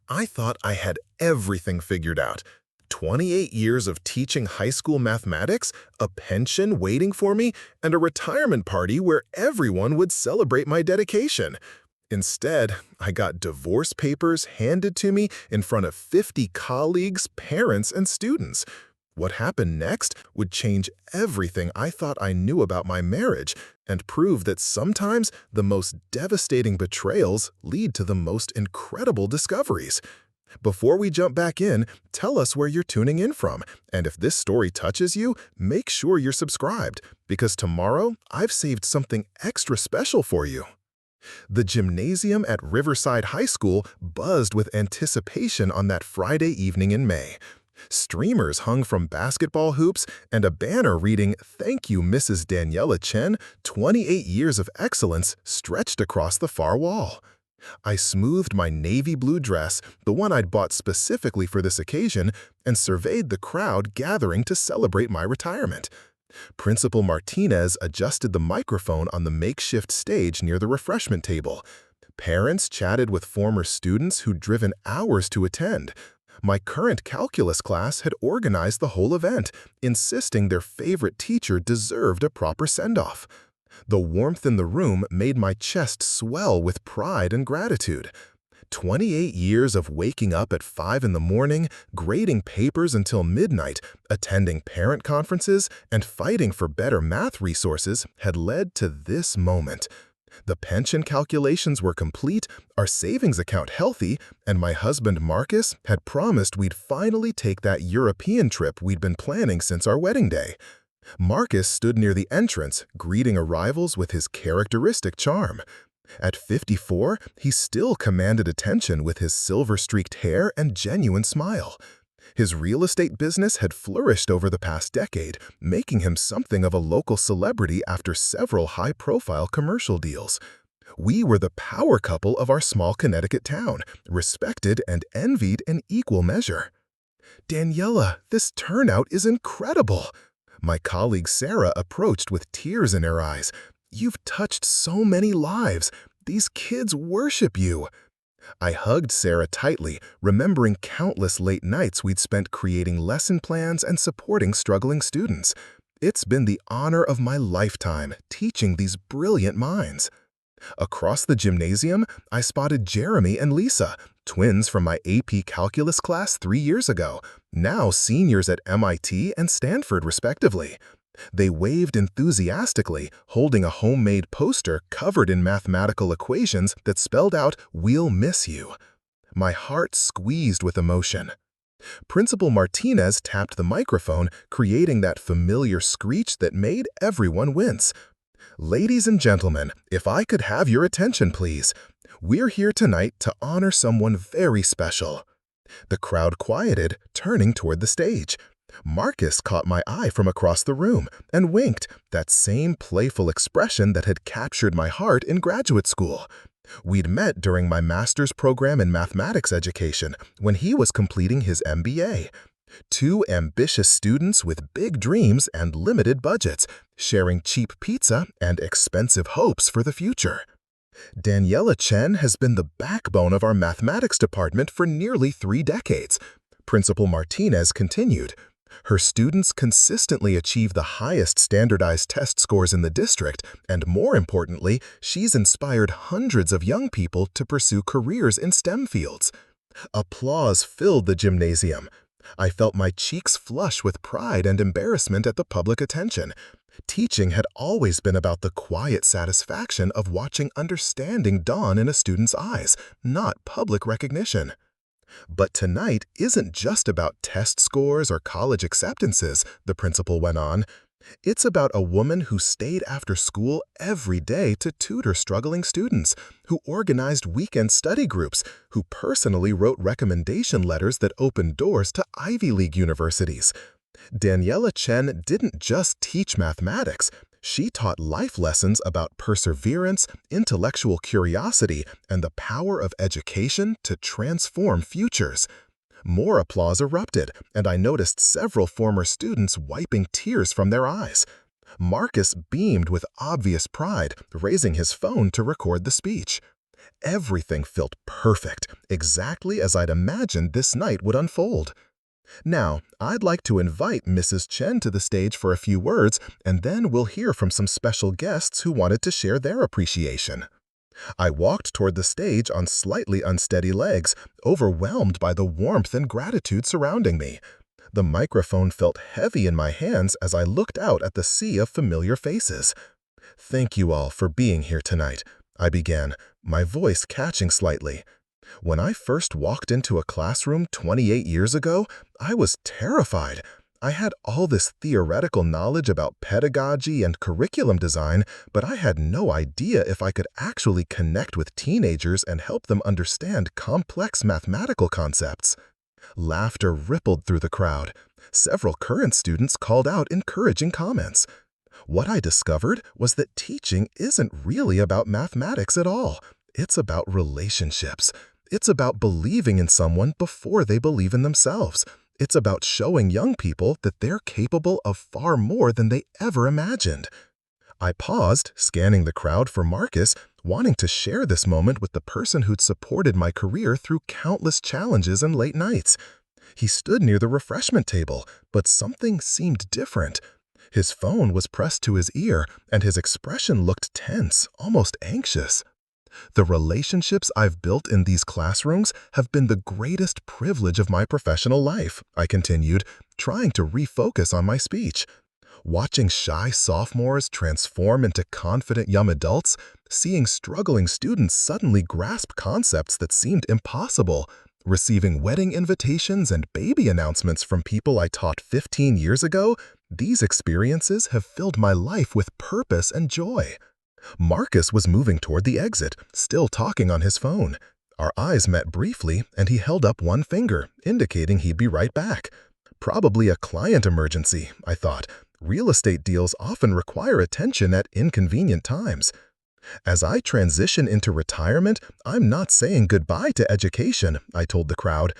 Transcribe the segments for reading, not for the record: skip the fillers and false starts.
I thought I had everything figured out. 28 years of teaching high school mathematics, a pension waiting for me, and a retirement party where everyone would celebrate my dedication. Instead, I got divorce papers handed to me in front of 50 colleagues, parents, and students. What happened next would change everything I thought I knew about my marriage and prove that sometimes the most devastating betrayals lead to the most incredible discoveries. Before we jump back in, tell us where you're tuning in from, and if this story touches you, make sure you're subscribed, because tomorrow I've saved something extra special for you. The gymnasium at Riverside High School buzzed with anticipation on that Friday evening in May. Streamers hung from basketball hoops, and a banner reading, "Thank you, Mrs. Daniela Chen, 28 years of excellence," stretched across the far wall. I smoothed my navy blue dress, the one I'd bought specifically for this occasion, and surveyed the crowd gathering to celebrate my retirement. Principal Martinez adjusted the microphone on the makeshift stage near the refreshment table. Parents chatted with former students who'd driven hours to attend. My current calculus class had organized the whole event, insisting their favorite teacher deserved a proper send-off. The warmth in the room made my chest swell with pride and gratitude. 28 years of waking up at 5 in the morning, grading papers until midnight, attending parent conferences, and fighting for better math resources had led to this moment. The pension calculations were complete, our savings account healthy, and my husband Marcus had promised we'd finally take that European trip we'd been planning since our wedding day. Marcus stood near the entrance, greeting arrivals with his characteristic charm. At 54, he still commanded attention with his silver-streaked hair and genuine smile. His real estate business had flourished over the past decade, making him something of a local celebrity after several high-profile commercial deals. We were the power couple of our small Connecticut town, respected and envied in equal measure. "Daniela, this turnout is incredible!" My colleague Sarah approached with tears in her eyes. "You've touched so many lives. These kids worship you." I hugged Sarah tightly, remembering countless late nights we'd spent creating lesson plans and supporting struggling students. It's been the honor of my lifetime teaching these brilliant minds. Across the gymnasium, I spotted Jeremy and Lisa, twins from my AP Calculus class 3 years ago, now seniors at MIT and Stanford respectively. They waved enthusiastically, holding a homemade poster covered in mathematical equations that spelled out, "We'll miss you." My heart squeezed with emotion. Principal Martinez tapped the microphone, creating that familiar screech that made everyone wince. "Ladies and gentlemen, if I could have your attention, please. We're here tonight to honor someone very special." The crowd quieted, turning toward the stage. Marcus caught my eye from across the room and winked, that same playful expression that had captured my heart in graduate school. We'd met during my master's program in mathematics education when he was completing his MBA. Two ambitious students with big dreams and limited budgets, sharing cheap pizza and expensive hopes for the future. Daniela Chen has been the backbone of our mathematics department for nearly 3 decades. Principal Martinez continued. Her students consistently achieve the highest standardized test scores in the district, and more importantly, she's inspired hundreds of young people to pursue careers in STEM fields. Applause filled the gymnasium. I felt my cheeks flush with pride and embarrassment at the public attention. Teaching had always been about the quiet satisfaction of watching understanding dawn in a student's eyes, not public recognition. But tonight isn't just about test scores or college acceptances, the principal went on. It's about a woman who stayed after school every day to tutor struggling students, who organized weekend study groups, who personally wrote recommendation letters that opened doors to Ivy League universities. Daniela Chen didn't just teach mathematics. She taught life lessons about perseverance, intellectual curiosity, and the power of education to transform futures. More applause erupted, and I noticed several former students wiping tears from their eyes. Marcus beamed with obvious pride, raising his phone to record the speech. Everything felt perfect, exactly as I'd imagined this night would unfold. Now, I'd like to invite Mrs. Chen to the stage for a few words, and then we'll hear from some special guests who wanted to share their appreciation. I walked toward the stage on slightly unsteady legs, overwhelmed by the warmth and gratitude surrounding me. The microphone felt heavy in my hands as I looked out at the sea of familiar faces. "Thank you all for being here tonight," I began, my voice catching slightly. When I first walked into a classroom 28 years ago, I was terrified. I had all this theoretical knowledge about pedagogy and curriculum design, but I had no idea if I could actually connect with teenagers and help them understand complex mathematical concepts. Laughter rippled through the crowd. Several current students called out encouraging comments. What I discovered was that teaching isn't really about mathematics at all. It's about relationships. It's about believing in someone before they believe in themselves. It's about showing young people that they're capable of far more than they ever imagined. I paused, scanning the crowd for Marcus, wanting to share this moment with the person who'd supported my career through countless challenges and late nights. He stood near the refreshment table, but something seemed different. His phone was pressed to his ear, and his expression looked tense, almost anxious. "The relationships I've built in these classrooms have been the greatest privilege of my professional life," I continued, trying to refocus on my speech. Watching shy sophomores transform into confident young adults, seeing struggling students suddenly grasp concepts that seemed impossible, receiving wedding invitations and baby announcements from people I taught 15 years ago, these experiences have filled my life with purpose and joy. Marcus was moving toward the exit, still talking on his phone. Our eyes met briefly, and he held up one finger, indicating he'd be right back. Probably a client emergency, I thought. Real estate deals often require attention at inconvenient times. "As I transition into retirement, I'm not saying goodbye to education," I told the crowd.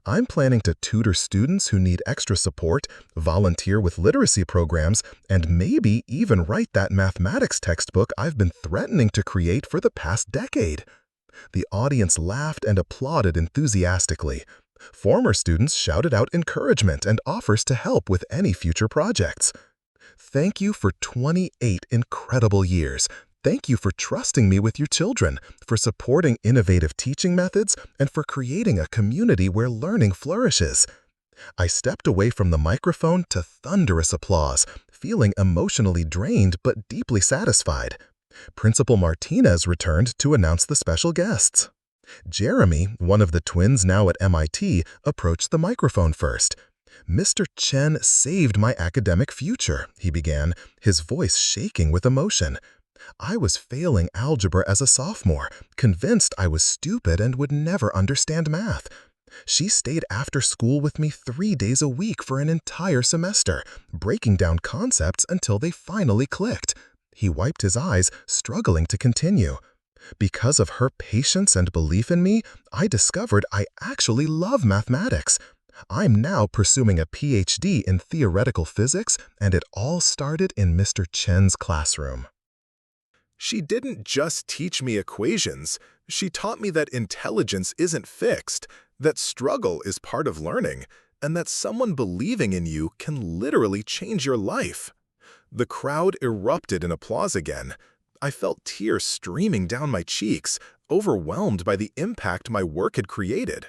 "I'm planning to tutor students who need extra support, volunteer with literacy programs, and maybe even write that mathematics textbook I've been threatening to create for the past decade." The audience laughed and applauded enthusiastically. Former students shouted out encouragement and offers to help with any future projects. "Thank you for 28 incredible years. Thank you for trusting me with your children, for supporting innovative teaching methods, and for creating a community where learning flourishes." I stepped away from the microphone to thunderous applause, feeling emotionally drained but deeply satisfied. Principal Martinez returned to announce the special guests. Jeremy, one of the twins now at MIT, approached the microphone first. "Mr. Chen saved my academic future," he began, his voice shaking with emotion. "I was failing algebra as a sophomore, convinced I was stupid and would never understand math. She stayed after school with me 3 days a week for an entire semester, breaking down concepts until they finally clicked." He wiped his eyes, struggling to continue. "Because of her patience and belief in me, I discovered I actually love mathematics. I'm now pursuing a PhD in theoretical physics, and it all started in Mr. Chen's classroom." She didn't just teach me equations. She taught me that intelligence isn't fixed, that struggle is part of learning, and that someone believing in you can literally change your life. The crowd erupted in applause again. I felt tears streaming down my cheeks, overwhelmed by the impact my work had created.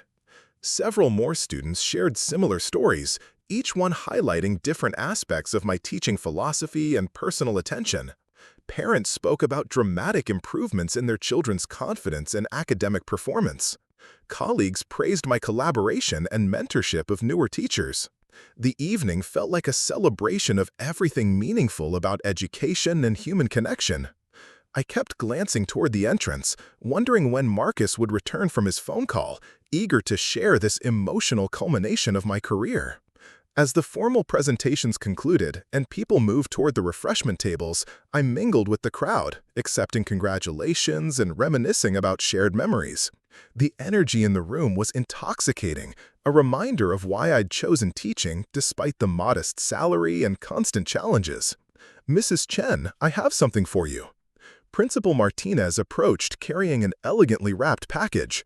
Several more students shared similar stories, each one highlighting different aspects of my teaching philosophy and personal attention. Parents spoke about dramatic improvements in their children's confidence and academic performance. Colleagues praised my collaboration and mentorship of newer teachers. The evening felt like a celebration of everything meaningful about education and human connection. I kept glancing toward the entrance, wondering when Marcus would return from his phone call, eager to share this emotional culmination of my career. As the formal presentations concluded and people moved toward the refreshment tables, I mingled with the crowd, accepting congratulations and reminiscing about shared memories. The energy in the room was intoxicating, a reminder of why I'd chosen teaching despite the modest salary and constant challenges. "Mrs. Chen, I have something for you." Principal Martinez approached carrying an elegantly wrapped package.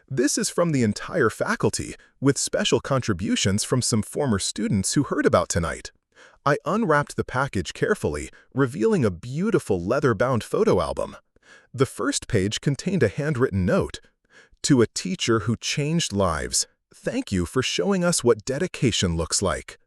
This is from the entire faculty, with special contributions from some former students who heard about tonight. I unwrapped the package carefully, revealing a beautiful leather-bound photo album. The first page contained a handwritten note. To a teacher who changed lives, thank you for showing us what dedication looks like.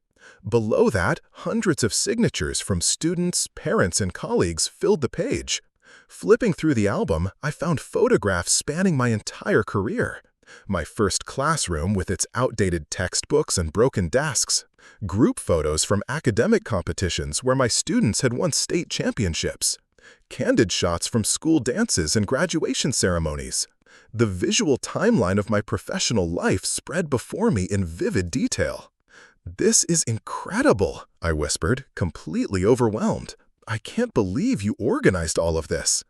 Below that, hundreds of signatures from students, parents, and colleagues filled the page. Flipping through the album, I found photographs spanning my entire career. My first classroom with its outdated textbooks and broken desks. Group photos from academic competitions where my students had won state championships. Candid shots from school dances and graduation ceremonies. The visual timeline of my professional life spread before me in vivid detail. "This is incredible," I whispered, completely overwhelmed. "I can't believe you organized all of this."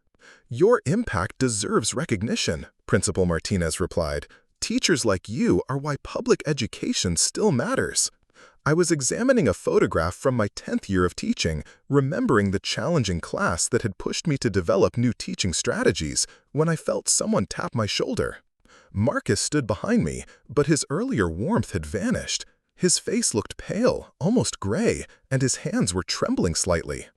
"Your impact deserves recognition," Principal Martinez replied. "Teachers like you are why public education still matters." I was examining a photograph from my 10th year of teaching, remembering the challenging class that had pushed me to develop new teaching strategies, when I felt someone tap my shoulder. Marcus stood behind me, but his earlier warmth had vanished. His face looked pale, almost gray, and his hands were trembling slightly.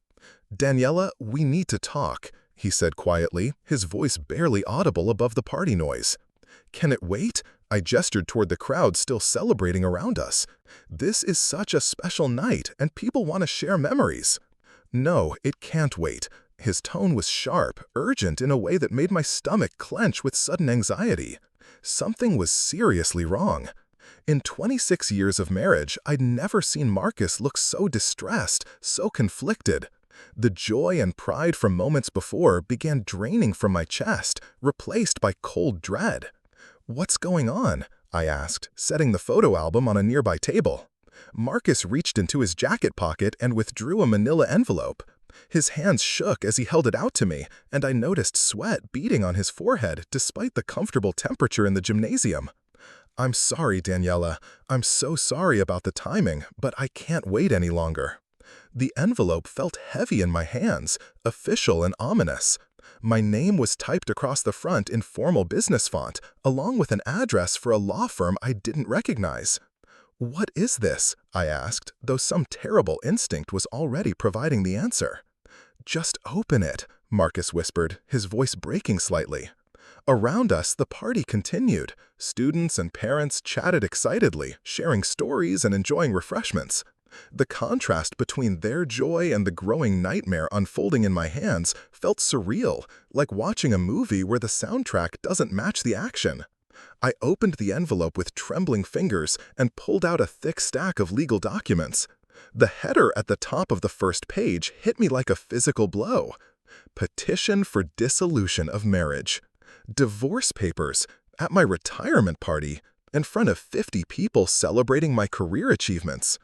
"Daniela, we need to talk," he said quietly, his voice barely audible above the party noise. "Can it wait?" I gestured toward the crowd still celebrating around us. "This is such a special night, and people want to share memories." "No, it can't wait." His tone was sharp, urgent in a way that made my stomach clench with sudden anxiety. Something was seriously wrong. In 26 years of marriage, I'd never seen Marcus look so distressed, so conflicted. The joy and pride from moments before began draining from my chest, replaced by cold dread. "What's going on?" I asked, setting the photo album on a nearby table. Marcus reached into his jacket pocket and withdrew a manila envelope. His hands shook as he held it out to me, and I noticed sweat beading on his forehead despite the comfortable temperature in the gymnasium. "I'm sorry, Daniela. I'm so sorry about the timing, but I can't wait any longer." The envelope felt heavy in my hands, official and ominous. My name was typed across the front in formal business font, along with an address for a law firm I didn't recognize. "What is this?" I asked, though some terrible instinct was already providing the answer. "Just open it," Marcus whispered, his voice breaking slightly. Around us, the party continued. Students and parents chatted excitedly, sharing stories and enjoying refreshments. The contrast between their joy and the growing nightmare unfolding in my hands felt surreal, like watching a movie where the soundtrack doesn't match the action. I opened the envelope with trembling fingers and pulled out a thick stack of legal documents. The header at the top of the first page hit me like a physical blow. Petition for dissolution of marriage. Divorce papers at my retirement party, in front of 50 people celebrating my career achievements.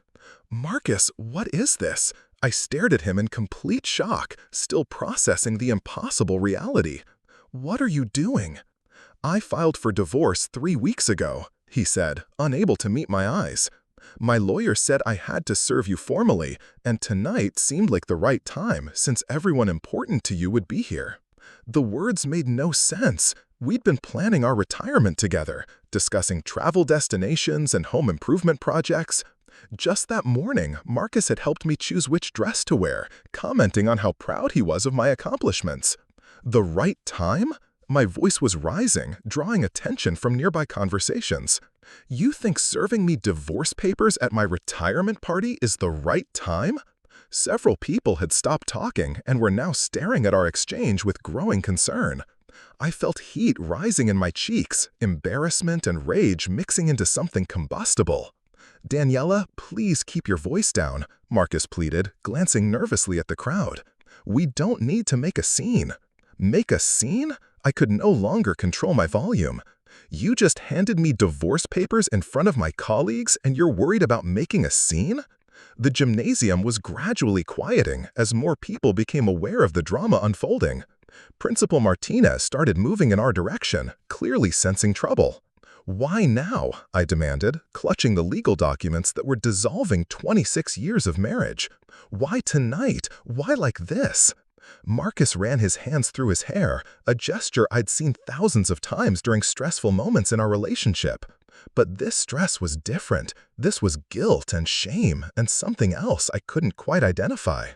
"Marcus, what is this?" I stared at him in complete shock, still processing the impossible reality. "What are you doing?" "I filed for divorce 3 weeks ago," he said, unable to meet my eyes. "My lawyer said I had to serve you formally, and tonight seemed like the right time since everyone important to you would be here." The words made no sense. We'd been planning our retirement together, discussing travel destinations and home improvement projects. Just that morning, Marcus had helped me choose which dress to wear, commenting on how proud he was of my accomplishments. The right time? My voice was rising, drawing attention from nearby conversations. "You think serving me divorce papers at my retirement party is the right time?" Several people had stopped talking and were now staring at our exchange with growing concern. I felt heat rising in my cheeks, embarrassment and rage mixing into something combustible. "Daniela, please keep your voice down," Marcus pleaded, glancing nervously at the crowd. "We don't need to make a scene." "Make a scene?" I could no longer control my volume. "You just handed me divorce papers in front of my colleagues and you're worried about making a scene?" The gymnasium was gradually quieting as more people became aware of the drama unfolding. Principal Martinez started moving in our direction, clearly sensing trouble. "Why now?" I demanded, clutching the legal documents that were dissolving 26 years of marriage. "Why tonight? Why like this?" Marcus ran his hands through his hair, a gesture I'd seen thousands of times during stressful moments in our relationship. But this stress was different. This was guilt and shame and something else I couldn't quite identify.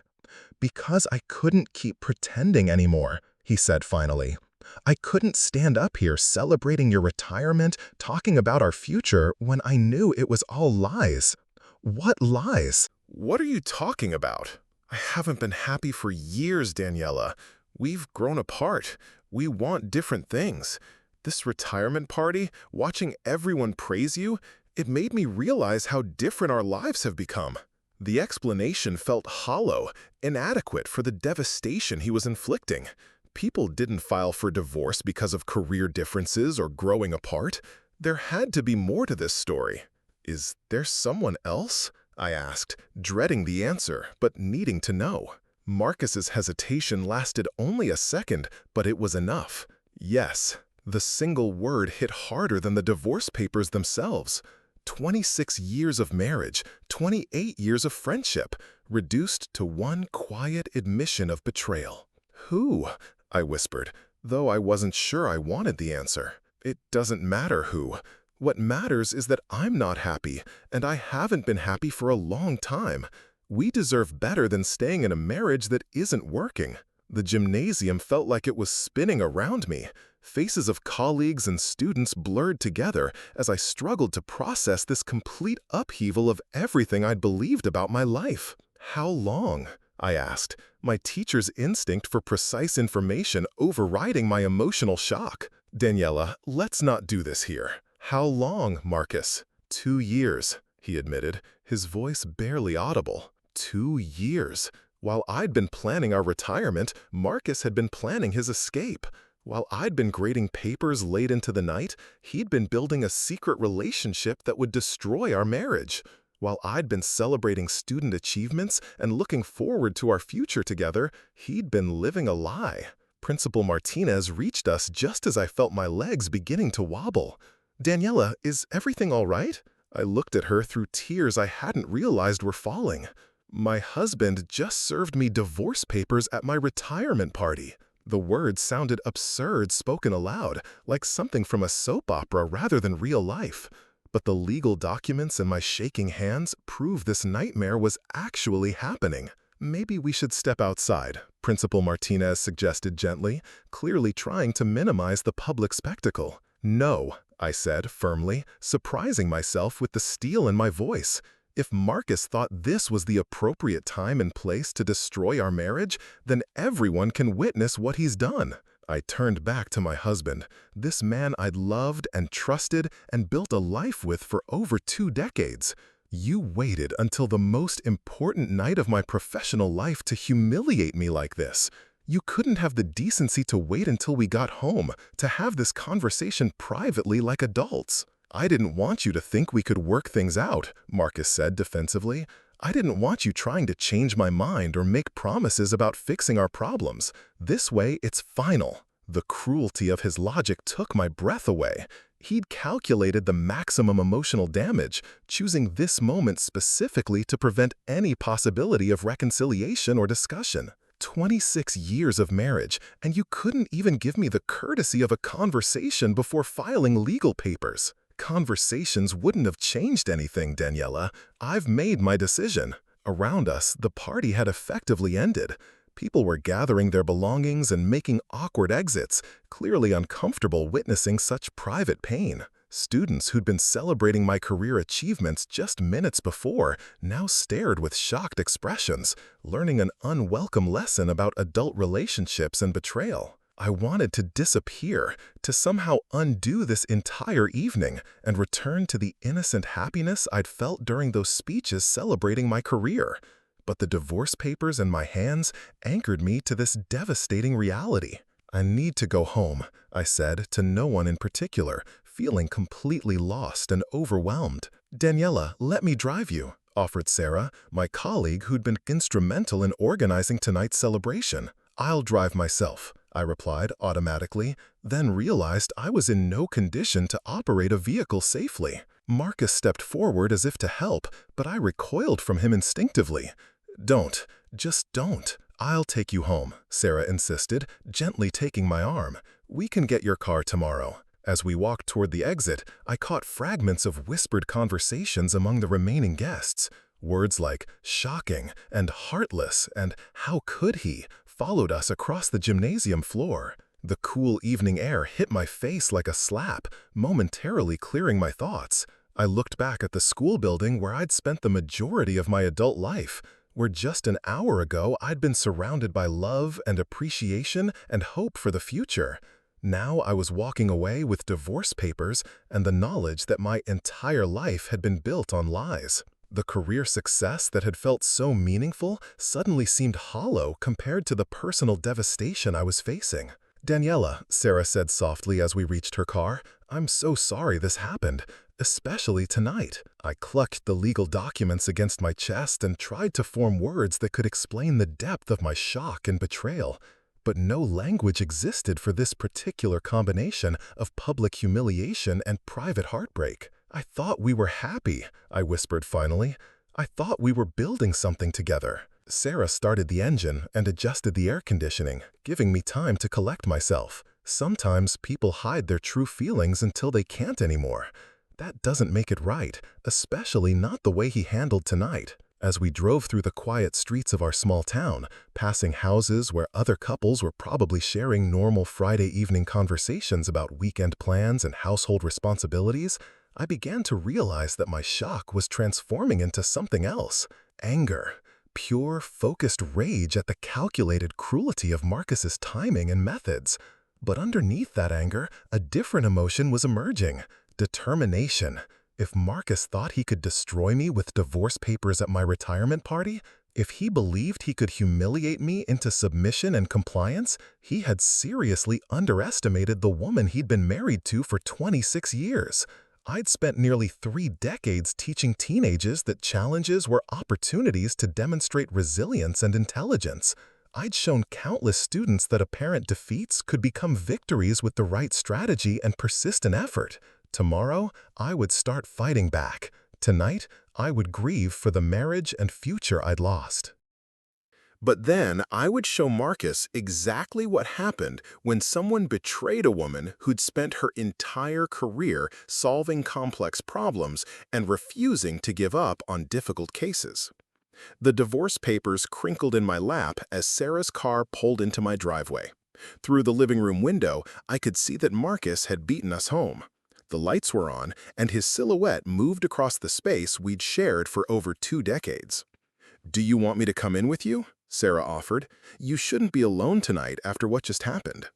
"Because I couldn't keep pretending anymore," he said finally. "I couldn't stand up here celebrating your retirement, talking about our future when I knew it was all lies." "What lies?" "What are you talking about? I haven't been happy for years, Daniela. We've grown apart. We want different things. This retirement party, watching everyone praise you, it made me realize how different our lives have become." The explanation felt hollow, inadequate for the devastation he was inflicting. People didn't file for divorce because of career differences or growing apart. There had to be more to this story. "Is there someone else?" I asked, dreading the answer, but needing to know. Marcus's hesitation lasted only a second, but it was enough. Yes, the single word hit harder than the divorce papers themselves. 26 years of marriage, 28 years of friendship, reduced to one quiet admission of betrayal. "Who?" I whispered, though I wasn't sure I wanted the answer. "It doesn't matter who. What matters is that I'm not happy, and I haven't been happy for a long time. We deserve better than staying in a marriage that isn't working." The gymnasium felt like it was spinning around me. Faces of colleagues and students blurred together as I struggled to process this complete upheaval of everything I'd believed about my life. "How long?" I asked, my teacher's instinct for precise information overriding my emotional shock. "Daniela, let's not do this here." "How long, Marcus?" 2 years, he admitted, his voice barely audible. 2 years. While I'd been planning our retirement, Marcus had been planning his escape. While I'd been grading papers late into the night, he'd been building a secret relationship that would destroy our marriage. While I'd been celebrating student achievements and looking forward to our future together, he'd been living a lie. Principal Martinez reached us just as I felt my legs beginning to wobble. "Daniela, is everything all right?" I looked at her through tears I hadn't realized were falling. "My husband just served me divorce papers at my retirement party." The words sounded absurd spoken aloud, like something from a soap opera rather than real life. But the legal documents in my shaking hands prove this nightmare was actually happening. "Maybe we should step outside," Principal Martinez suggested gently, clearly trying to minimize the public spectacle. "No," I said firmly, surprising myself with the steel in my voice. If Marcus thought this was the appropriate time and place to destroy our marriage, then everyone can witness what he's done. I turned back to my husband, this man I'd loved and trusted and built a life with for over 2 decades. "You waited until the most important night of my professional life to humiliate me like this. You couldn't have the decency to wait until we got home, to have this conversation privately like adults." "I didn't want you to think we could work things out," Marcus said defensively. "I didn't want you trying to change my mind or make promises about fixing our problems. This way, it's final." The cruelty of his logic took my breath away. He'd calculated the maximum emotional damage, choosing this moment specifically to prevent any possibility of reconciliation or discussion. 26 years of marriage, and you couldn't even give me the courtesy of a conversation before filing legal papers. Conversations wouldn't have changed anything, Daniela. I've made my decision. Around us, the party had effectively ended. People were gathering their belongings and making awkward exits, clearly uncomfortable witnessing such private pain. Students who'd been celebrating my career achievements just minutes before now stared with shocked expressions, learning an unwelcome lesson about adult relationships and betrayal. I wanted to disappear, to somehow undo this entire evening and return to the innocent happiness I'd felt during those speeches celebrating my career. But the divorce papers in my hands anchored me to this devastating reality. "I need to go home," I said to no one in particular, feeling completely lost and overwhelmed. "Daniela, let me drive you," offered Sarah, my colleague who'd been instrumental in organizing tonight's celebration. "I'll drive myself," I replied automatically, then realized I was in no condition to operate a vehicle safely. Marcus stepped forward as if to help, but I recoiled from him instinctively. Just don't," "I'll take you home," Sarah insisted, gently taking my arm. "We can get your car tomorrow." As we walked toward the exit, I caught fragments of whispered conversations among the remaining guests. Words like "shocking" and "heartless" and "how could he" followed us across the gymnasium floor. The cool evening air hit my face like a slap, momentarily clearing my thoughts. I looked back at the school building where I'd spent the majority of my adult life, where just an hour ago I'd been surrounded by love and appreciation and hope for the future. Now I was walking away with divorce papers and the knowledge that my entire life had been built on lies. The career success that had felt so meaningful suddenly seemed hollow compared to the personal devastation I was facing. "Daniela," Sarah said softly as we reached her car, "I'm so sorry this happened, especially tonight." I clutched the legal documents against my chest and tried to form words that could explain the depth of my shock and betrayal. But no language existed for this particular combination of public humiliation and private heartbreak. "I thought we were happy," I whispered finally. "I thought we were building something together." Sarah started the engine and adjusted the air conditioning, giving me time to collect myself. Sometimes people hide their true feelings until they can't anymore. That doesn't make it right, especially not the way he handled tonight. As we drove through the quiet streets of our small town, passing houses where other couples were probably sharing normal Friday evening conversations about weekend plans and household responsibilities, I began to realize that my shock was transforming into something else: anger. Pure, focused rage at the calculated cruelty of Marcus's timing and methods. But underneath that anger, a different emotion was emerging: determination. If Marcus thought he could destroy me with divorce papers at my retirement party, if he believed he could humiliate me into submission and compliance, he had seriously underestimated the woman he'd been married to for 26 years. I'd spent nearly 3 decades teaching teenagers that challenges were opportunities to demonstrate resilience and intelligence. I'd shown countless students that apparent defeats could become victories with the right strategy and persistent effort. Tomorrow, I would start fighting back. Tonight, I would grieve for the marriage and future I'd lost. But then I would show Marcus exactly what happened when someone betrayed a woman who'd spent her entire career solving complex problems and refusing to give up on difficult cases. The divorce papers crinkled in my lap as Sarah's car pulled into my driveway. Through the living room window, I could see that Marcus had beaten us home. The lights were on, and his silhouette moved across the space we'd shared for over 2 decades. "Do you want me to come in with you?" Sarah offered. "You shouldn't be alone tonight after what just happened."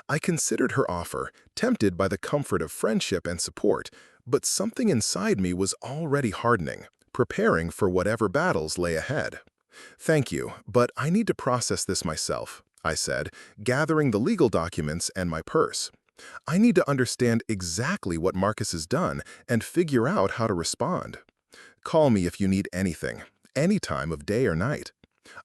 I considered her offer, tempted by the comfort of friendship and support, but something inside me was already hardening, preparing for whatever battles lay ahead. "Thank you, but I need to process this myself," I said, gathering the legal documents and my purse. "I need to understand exactly what Marcus has done and figure out how to respond. Call me if you need anything, any time of day or night."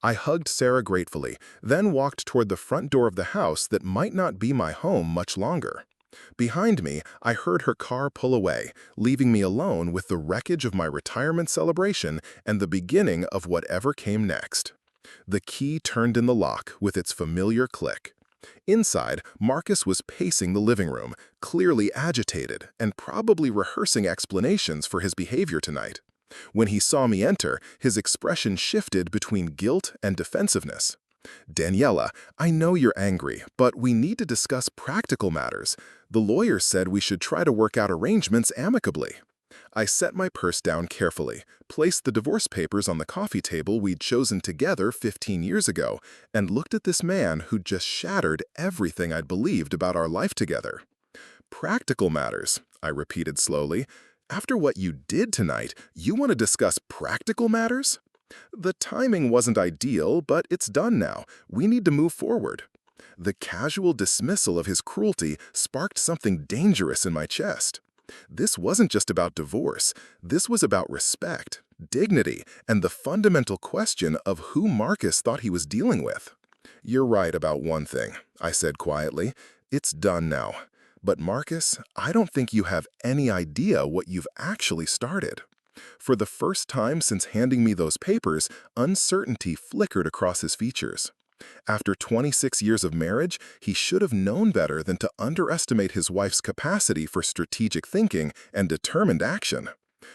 I hugged Sarah gratefully, then walked toward the front door of the house that might not be my home much longer. Behind me, I heard her car pull away, leaving me alone with the wreckage of my retirement celebration and the beginning of whatever came next. The key turned in the lock with its familiar click. Inside, Marcus was pacing the living room, clearly agitated and probably rehearsing explanations for his behavior tonight. When he saw me enter, his expression shifted between guilt and defensiveness. "Daniela, I know you're angry, but we need to discuss practical matters. The lawyer said we should try to work out arrangements amicably." I set my purse down carefully, placed the divorce papers on the coffee table we'd chosen together 15 years ago, and looked at this man who'd just shattered everything I'd believed about our life together. "Practical matters," I repeated slowly. "After what you did tonight, you want to discuss practical matters?" "The timing wasn't ideal, but it's done now. We need to move forward." The casual dismissal of his cruelty sparked something dangerous in my chest. This wasn't just about divorce. This was about respect, dignity, and the fundamental question of who Marcus thought he was dealing with. "You're right about one thing," I said quietly. "It's done now. But Marcus, I don't think you have any idea what you've actually started." For the first time since handing me those papers, uncertainty flickered across his features. After 26 years of marriage, he should have known better than to underestimate his wife's capacity for strategic thinking and determined action.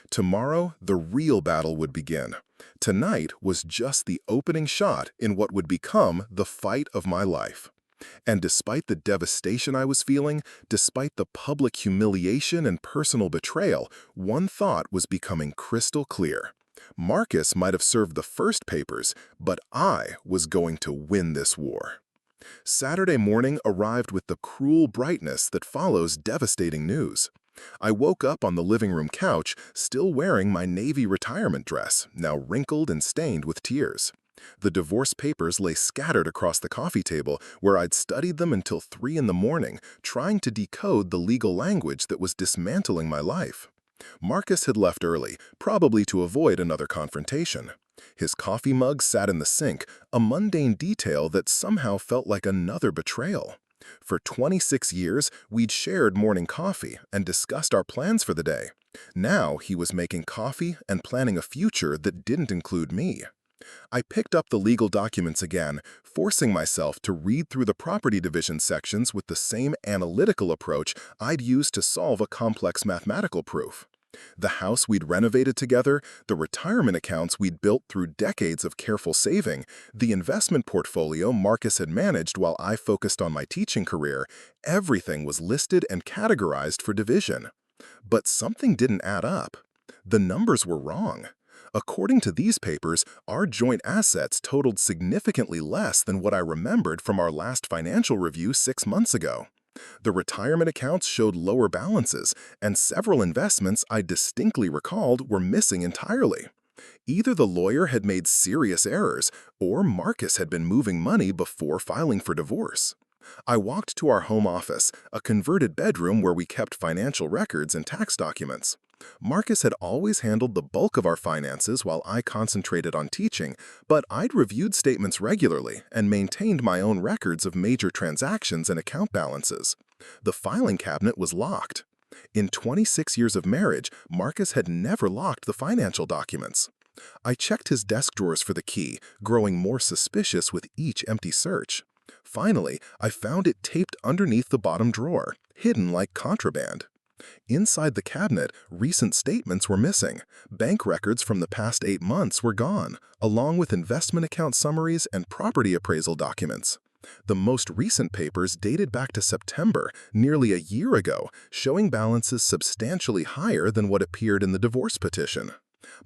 Tomorrow, the real battle would begin. Tonight was just the opening shot in what would become the fight of my life. And despite the devastation I was feeling, despite the public humiliation and personal betrayal, one thought was becoming crystal clear. Marcus might have served the first papers, but I was going to win this war. Saturday morning arrived with the cruel brightness that follows devastating news. I woke up on the living room couch, still wearing my Navy retirement dress, now wrinkled and stained with tears. The divorce papers lay scattered across the coffee table, where I'd studied them until 3 in the morning, trying to decode the legal language that was dismantling my life. Marcus had left early, probably to avoid another confrontation. His coffee mug sat in the sink, a mundane detail that somehow felt like another betrayal. For 26 years, we'd shared morning coffee and discussed our plans for the day. Now he was making coffee and planning a future that didn't include me. I picked up the legal documents again, forcing myself to read through the property division sections with the same analytical approach I'd used to solve a complex mathematical proof. The house we'd renovated together, the retirement accounts we'd built through decades of careful saving, the investment portfolio Marcus had managed while I focused on my teaching career, everything was listed and categorized for division. But something didn't add up. The numbers were wrong. According to these papers, our joint assets totaled significantly less than what I remembered from our last financial review 6 months ago. The retirement accounts showed lower balances, and several investments I distinctly recalled were missing entirely. Either the lawyer had made serious errors, or Marcus had been moving money before filing for divorce. I walked to our home office, a converted bedroom where we kept financial records and tax documents. Marcus had always handled the bulk of our finances while I concentrated on teaching, but I'd reviewed statements regularly and maintained my own records of major transactions and account balances. The filing cabinet was locked. In 26 years of marriage, Marcus had never locked the financial documents. I checked his desk drawers for the key, growing more suspicious with each empty search. Finally, I found it taped underneath the bottom drawer, hidden like contraband. Inside the cabinet, recent statements were missing. Bank records from the past 8 months were gone, along with investment account summaries and property appraisal documents. The most recent papers dated back to September, nearly a year ago, showing balances substantially higher than what appeared in the divorce petition.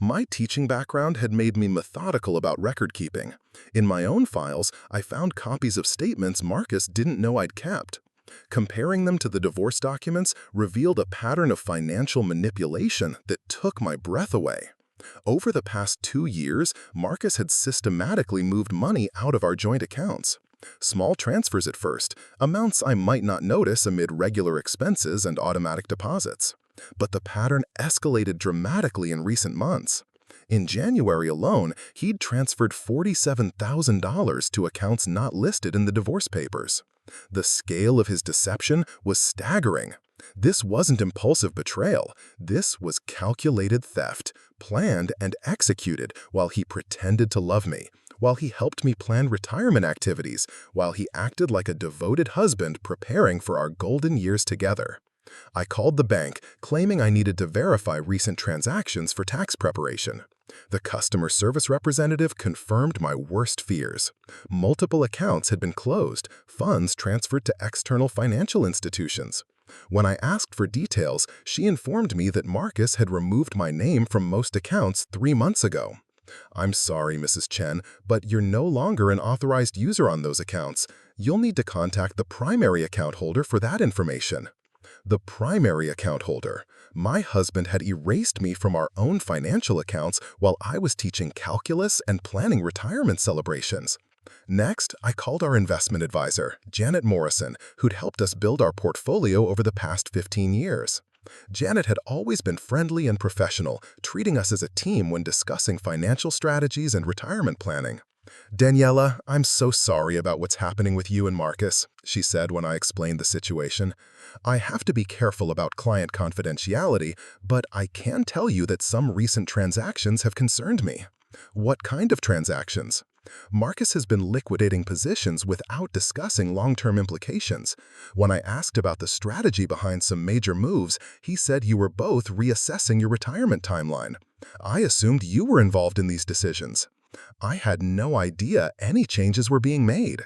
My teaching background had made me methodical about record keeping. In my own files, I found copies of statements Marcus didn't know I'd kept. Comparing them to the divorce documents revealed a pattern of financial manipulation that took my breath away. Over the past 2 years, Marcus had systematically moved money out of our joint accounts. Small transfers at first, amounts I might not notice amid regular expenses and automatic deposits. But the pattern escalated dramatically in recent months. In January alone, he'd transferred $47,000 to accounts not listed in the divorce papers. The scale of his deception was staggering. This wasn't impulsive betrayal. This was calculated theft, planned and executed while he pretended to love me, while he helped me plan retirement activities, while he acted like a devoted husband preparing for our golden years together. I called the bank, claiming I needed to verify recent transactions for tax preparation. The customer service representative confirmed my worst fears. Multiple accounts had been closed, funds transferred to external financial institutions. When I asked for details, she informed me that Marcus had removed my name from most accounts 3 months ago. "I'm sorry, Mrs. Chen, but you're no longer an authorized user on those accounts. You'll need to contact the primary account holder for that information." The primary account holder. My husband had erased me from our own financial accounts while I was teaching calculus and planning retirement celebrations. Next, I called our investment advisor, Janet Morrison, who'd helped us build our portfolio over the past 15 years. Janet had always been friendly and professional, treating us as a team when discussing financial strategies and retirement planning. Daniela, I'm so sorry about what's happening with you and Marcus, she said when I explained the situation. I have to be careful about client confidentiality, but I can tell you that some recent transactions have concerned me. What kind of transactions? Marcus has been liquidating positions without discussing long-term implications. When I asked about the strategy behind some major moves, he said you were both reassessing your retirement timeline. I assumed you were involved in these decisions. I had no idea any changes were being made.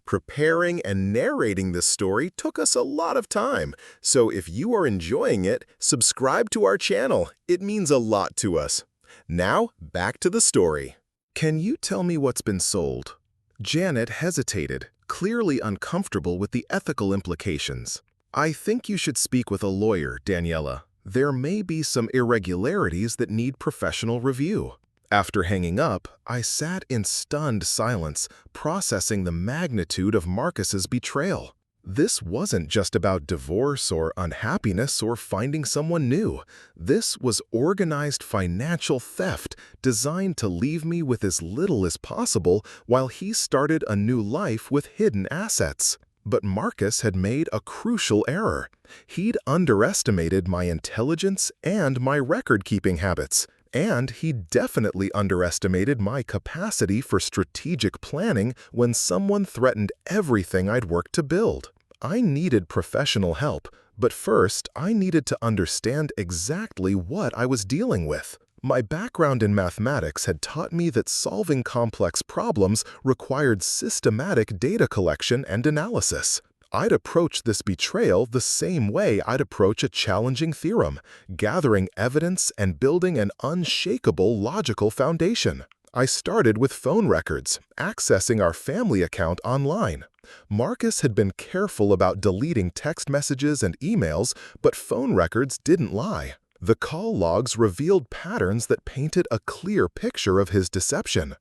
Preparing and narrating this story took us a lot of time, so if you are enjoying it, subscribe to our channel. It means a lot to us. Now, back to the story. Can you tell me what's been sold? Janet hesitated, clearly uncomfortable with the ethical implications. I think you should speak with a lawyer, Daniela. There may be some irregularities that need professional review. After hanging up, I sat in stunned silence, processing the magnitude of Marcus's betrayal. This wasn't just about divorce or unhappiness or finding someone new. This was organized financial theft designed to leave me with as little as possible while he started a new life with hidden assets. But Marcus had made a crucial error. He'd underestimated my intelligence and my record-keeping habits. And he definitely underestimated my capacity for strategic planning when someone threatened everything I'd worked to build. I needed professional help, but first I needed to understand exactly what I was dealing with. My background in mathematics had taught me that solving complex problems required systematic data collection and analysis. I'd approach this betrayal the same way I'd approach a challenging theorem, gathering evidence and building an unshakable logical foundation. I started with phone records, accessing our family account online. Marcus had been careful about deleting text messages and emails, but phone records didn't lie. The call logs revealed patterns that painted a clear picture of his deception.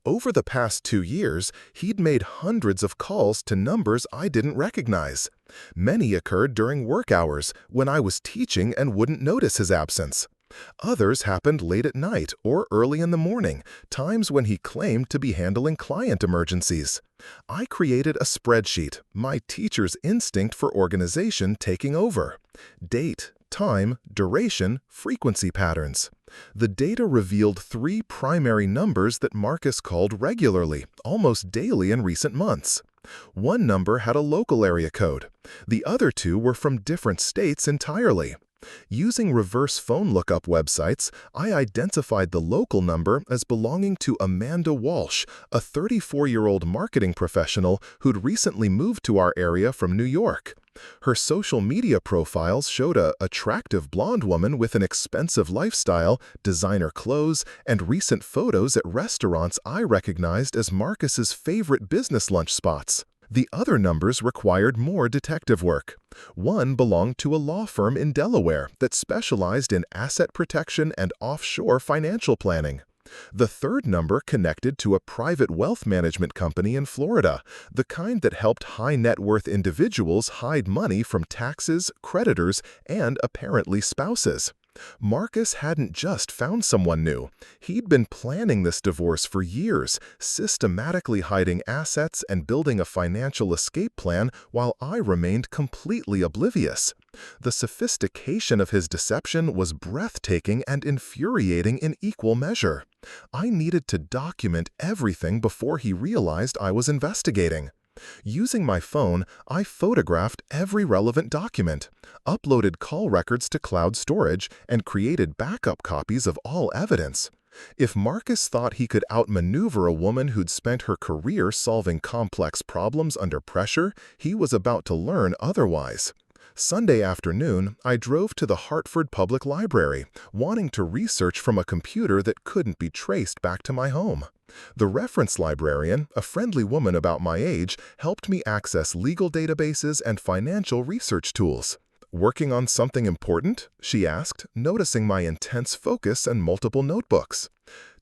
Over the past 2 years, he'd made hundreds of calls to numbers I didn't recognize. Many occurred during work hours, when I was teaching and wouldn't notice his absence. Others happened late at night or early in the morning, times when he claimed to be handling client emergencies. I created a spreadsheet, my teacher's instinct for organization taking over. Date, time, duration, frequency patterns. The data revealed 3 primary numbers that Marcus called regularly, almost daily in recent months. One number had a local area code. The other 2 were from different states entirely. Using reverse phone lookup websites, I identified the local number as belonging to Amanda Walsh, a 34-year-old marketing professional who'd recently moved to our area from New York. Her social media profiles showed an attractive blonde woman with an expensive lifestyle, designer clothes, and recent photos at restaurants I recognized as Marcus's favorite business lunch spots. The other numbers required more detective work. One belonged to a law firm in Delaware that specialized in asset protection and offshore financial planning. The third number connected to a private wealth management company in Florida, the kind that helped high-net-worth individuals hide money from taxes, creditors, and apparently spouses. Marcus hadn't just found someone new. He'd been planning this divorce for years, systematically hiding assets and building a financial escape plan while I remained completely oblivious. The sophistication of his deception was breathtaking and infuriating in equal measure. I needed to document everything before he realized I was investigating. Using my phone, I photographed every relevant document, uploaded call records to cloud storage, and created backup copies of all evidence. If Marcus thought he could outmaneuver a woman who'd spent her career solving complex problems under pressure, he was about to learn otherwise. Sunday afternoon, I drove to the Hartford Public Library, wanting to research from a computer that couldn't be traced back to my home. The reference librarian, a friendly woman about my age, helped me access legal databases and financial research tools. Working on something important? She asked, noticing my intense focus and multiple notebooks.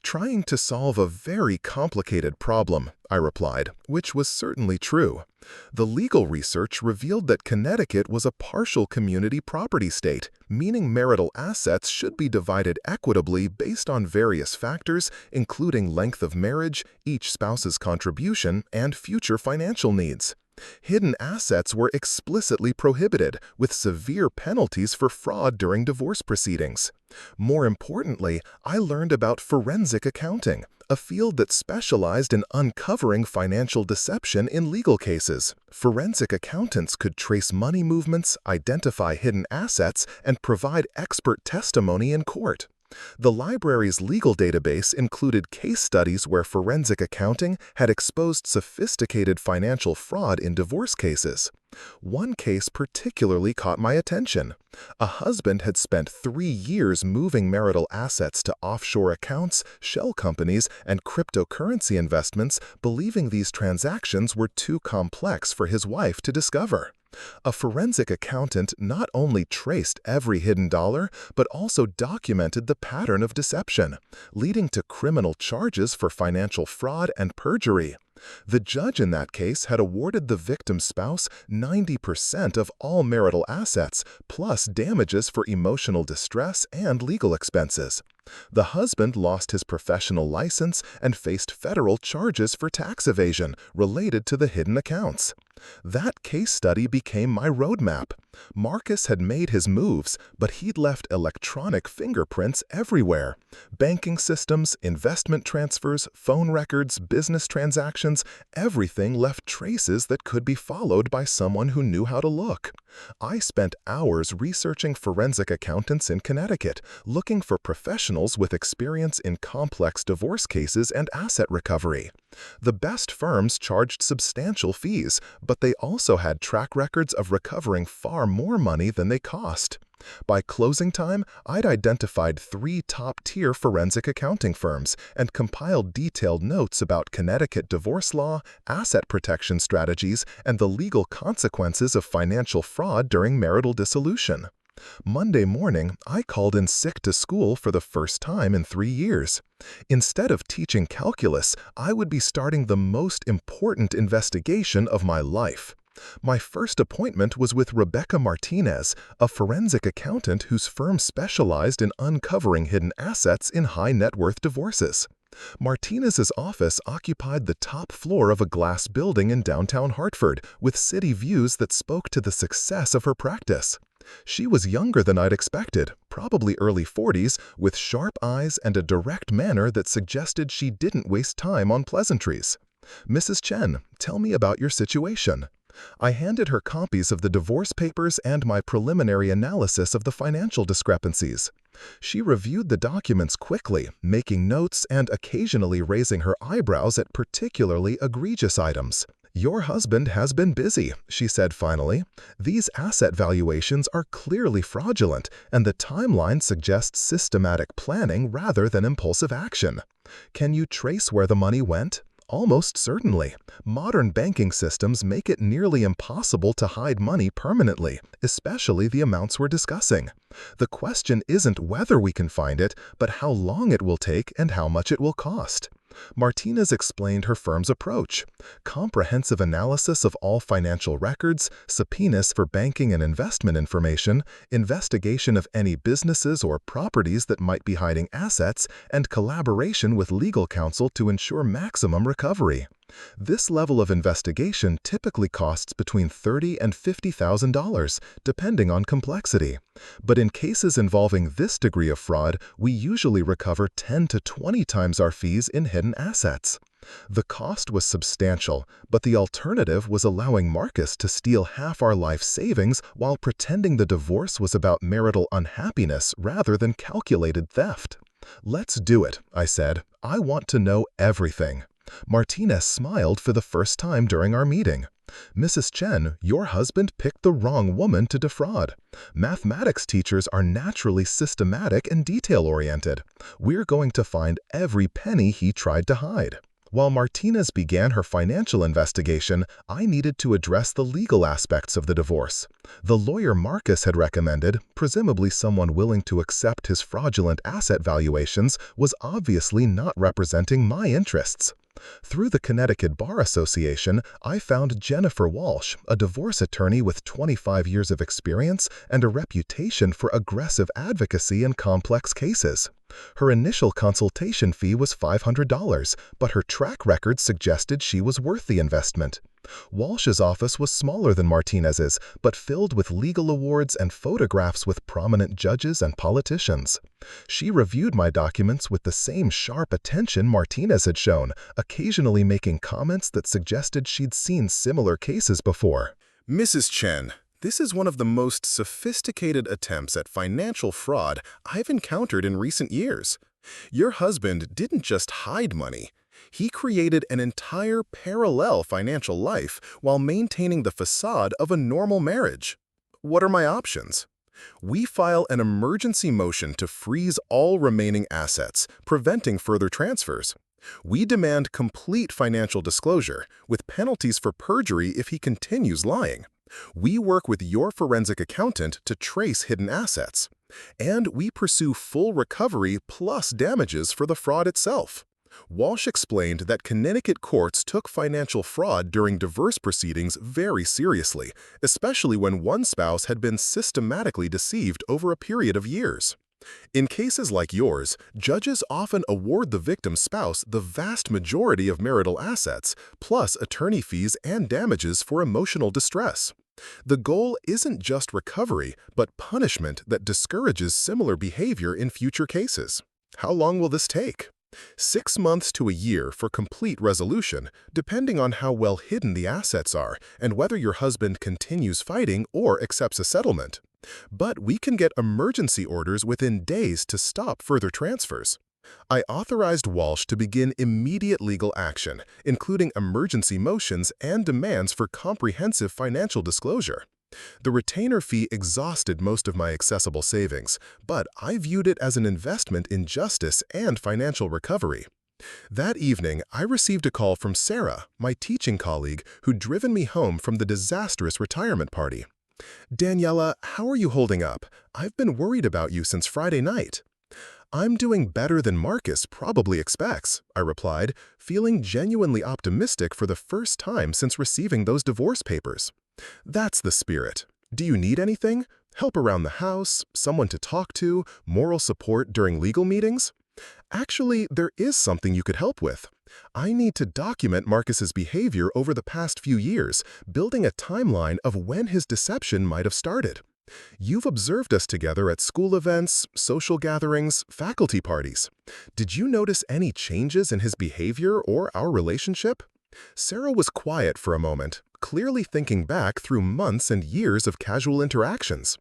Trying to solve a very complicated problem, I replied, which was certainly true. The legal research revealed that Connecticut was a partial community property state, meaning marital assets should be divided equitably based on various factors, including length of marriage, each spouse's contribution, and future financial needs. Hidden assets were explicitly prohibited, with severe penalties for fraud during divorce proceedings. More importantly, I learned about forensic accounting, a field that specialized in uncovering financial deception in legal cases. Forensic accountants could trace money movements, identify hidden assets, and provide expert testimony in court. The library's legal database included case studies where forensic accounting had exposed sophisticated financial fraud in divorce cases. One case particularly caught my attention. A husband had spent 3 years moving marital assets to offshore accounts, shell companies, and cryptocurrency investments, believing these transactions were too complex for his wife to discover. A forensic accountant not only traced every hidden dollar, but also documented the pattern of deception, leading to criminal charges for financial fraud and perjury. The judge in that case had awarded the victim's spouse 90% of all marital assets, plus damages for emotional distress and legal expenses. The husband lost his professional license and faced federal charges for tax evasion related to the hidden accounts. That case study became my roadmap. Marcus had made his moves, but he'd left electronic fingerprints everywhere. Banking systems, investment transfers, phone records, business transactions, everything left traces that could be followed by someone who knew how to look. I spent hours researching forensic accountants in Connecticut, looking for professionals with experience in complex divorce cases and asset recovery. The best firms charged substantial fees, but they also had track records of recovering far more money than they cost. By closing time, I'd identified 3 top-tier forensic accounting firms and compiled detailed notes about Connecticut divorce law, asset protection strategies, and the legal consequences of financial fraud during marital dissolution. Monday morning, I called in sick to school for the first time in 3 years. Instead of teaching calculus, I would be starting the most important investigation of my life. My first appointment was with Rebecca Martinez, a forensic accountant whose firm specialized in uncovering hidden assets in high-net-worth divorces. Martinez's office occupied the top floor of a glass building in downtown Hartford, with city views that spoke to the success of her practice. She was younger than I'd expected, probably early 40s, with sharp eyes and a direct manner that suggested she didn't waste time on pleasantries. "Mrs. Chen, tell me about your situation." I handed her copies of the divorce papers and my preliminary analysis of the financial discrepancies. She reviewed the documents quickly, making notes and occasionally raising her eyebrows at particularly egregious items. "Your husband has been busy," she said finally. "These asset valuations are clearly fraudulent, and the timeline suggests systematic planning rather than impulsive action. Can you trace where the money went?" "Almost certainly. Modern banking systems make it nearly impossible to hide money permanently, especially the amounts we're discussing. The question isn't whether we can find it, but how long it will take and how much it will cost." Martinez explained her firm's approach: comprehensive analysis of all financial records, subpoenas for banking and investment information, investigation of any businesses or properties that might be hiding assets, and collaboration with legal counsel to ensure maximum recovery. This level of investigation typically costs between $30,000 and $50,000, depending on complexity. But in cases involving this degree of fraud, we usually recover 10 to 20 times our fees in hidden assets. The cost was substantial, but the alternative was allowing Marcus to steal half our life savings while pretending the divorce was about marital unhappiness rather than calculated theft. "Let's do it," I said. "I want to know everything." Martinez smiled for the first time during our meeting. "Mrs. Chen, your husband picked the wrong woman to defraud. Mathematics teachers are naturally systematic and detail-oriented. We're going to find every penny he tried to hide." While Martinez began her financial investigation, I needed to address the legal aspects of the divorce. The lawyer Marcus had recommended, presumably someone willing to accept his fraudulent asset valuations, was obviously not representing my interests. Through the Connecticut Bar Association, I found Jennifer Walsh, a divorce attorney with 25 years of experience and a reputation for aggressive advocacy in complex cases. Her initial consultation fee was $500, but her track record suggested she was worth the investment. Walsh's office was smaller than Martinez's, but filled with legal awards and photographs with prominent judges and politicians. She reviewed my documents with the same sharp attention Martinez had shown, occasionally making comments that suggested she'd seen similar cases before. "Mrs. Chen, this is one of the most sophisticated attempts at financial fraud I've encountered in recent years. Your husband didn't just hide money. He created an entire parallel financial life while maintaining the facade of a normal marriage. What are my options? We file an emergency motion to freeze all remaining assets, preventing further transfers. We demand complete financial disclosure, with penalties for perjury if he continues lying. We work with your forensic accountant to trace hidden assets. And we pursue full recovery plus damages for the fraud itself." Walsh explained that Connecticut courts took financial fraud during divorce proceedings very seriously, especially when one spouse had been systematically deceived over a period of years. In cases like yours, judges often award the victim's spouse the vast majority of marital assets, plus attorney fees and damages for emotional distress. The goal isn't just recovery, but punishment that discourages similar behavior in future cases. How long will this take? 6 months to a year for complete resolution, depending on how well hidden the assets are and whether your husband continues fighting or accepts a settlement. But we can get emergency orders within days to stop further transfers. I authorized Walsh to begin immediate legal action, including emergency motions and demands for comprehensive financial disclosure. The retainer fee exhausted most of my accessible savings, but I viewed it as an investment in justice and financial recovery. That evening, I received a call from Sarah, my teaching colleague, who'd driven me home from the disastrous retirement party. "Daniela, how are you holding up? I've been worried about you since Friday night." "I'm doing better than Marcus probably expects," I replied, feeling genuinely optimistic for the first time since receiving those divorce papers. "That's the spirit. Do you need anything? Help around the house, someone to talk to, moral support during legal meetings?" "Actually, there is something you could help with. I need to document Marcus's behavior over the past few years, building a timeline of when his deception might have started. You've observed us together at school events, social gatherings, faculty parties. Did you notice any changes in his behavior or our relationship?" Sarah was quiet for a moment, clearly thinking back through months and years of casual interactions.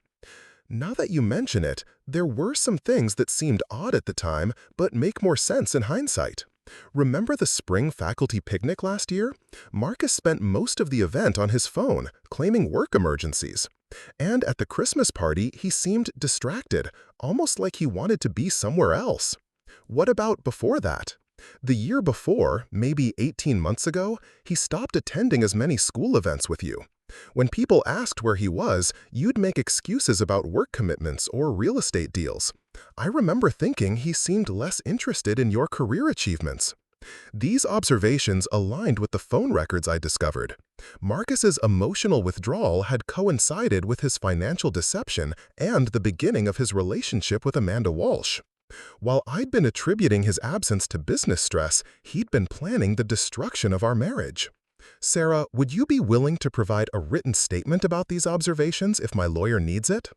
"Now that you mention it, there were some things that seemed odd at the time, but make more sense in hindsight. Remember the spring faculty picnic last year? Marcus spent most of the event on his phone, claiming work emergencies. And at the Christmas party, he seemed distracted, almost like he wanted to be somewhere else. What about before that? The year before, maybe 18 months ago, he stopped attending as many school events with you. When people asked where he was, you'd make excuses about work commitments or real estate deals. I remember thinking he seemed less interested in your career achievements." These observations aligned with the phone records I discovered. Marcus's emotional withdrawal had coincided with his financial deception and the beginning of his relationship with Amanda Walsh. While I'd been attributing his absence to business stress, he'd been planning the destruction of our marriage. "Sarah, would you be willing to provide a written statement about these observations if my lawyer needs it?"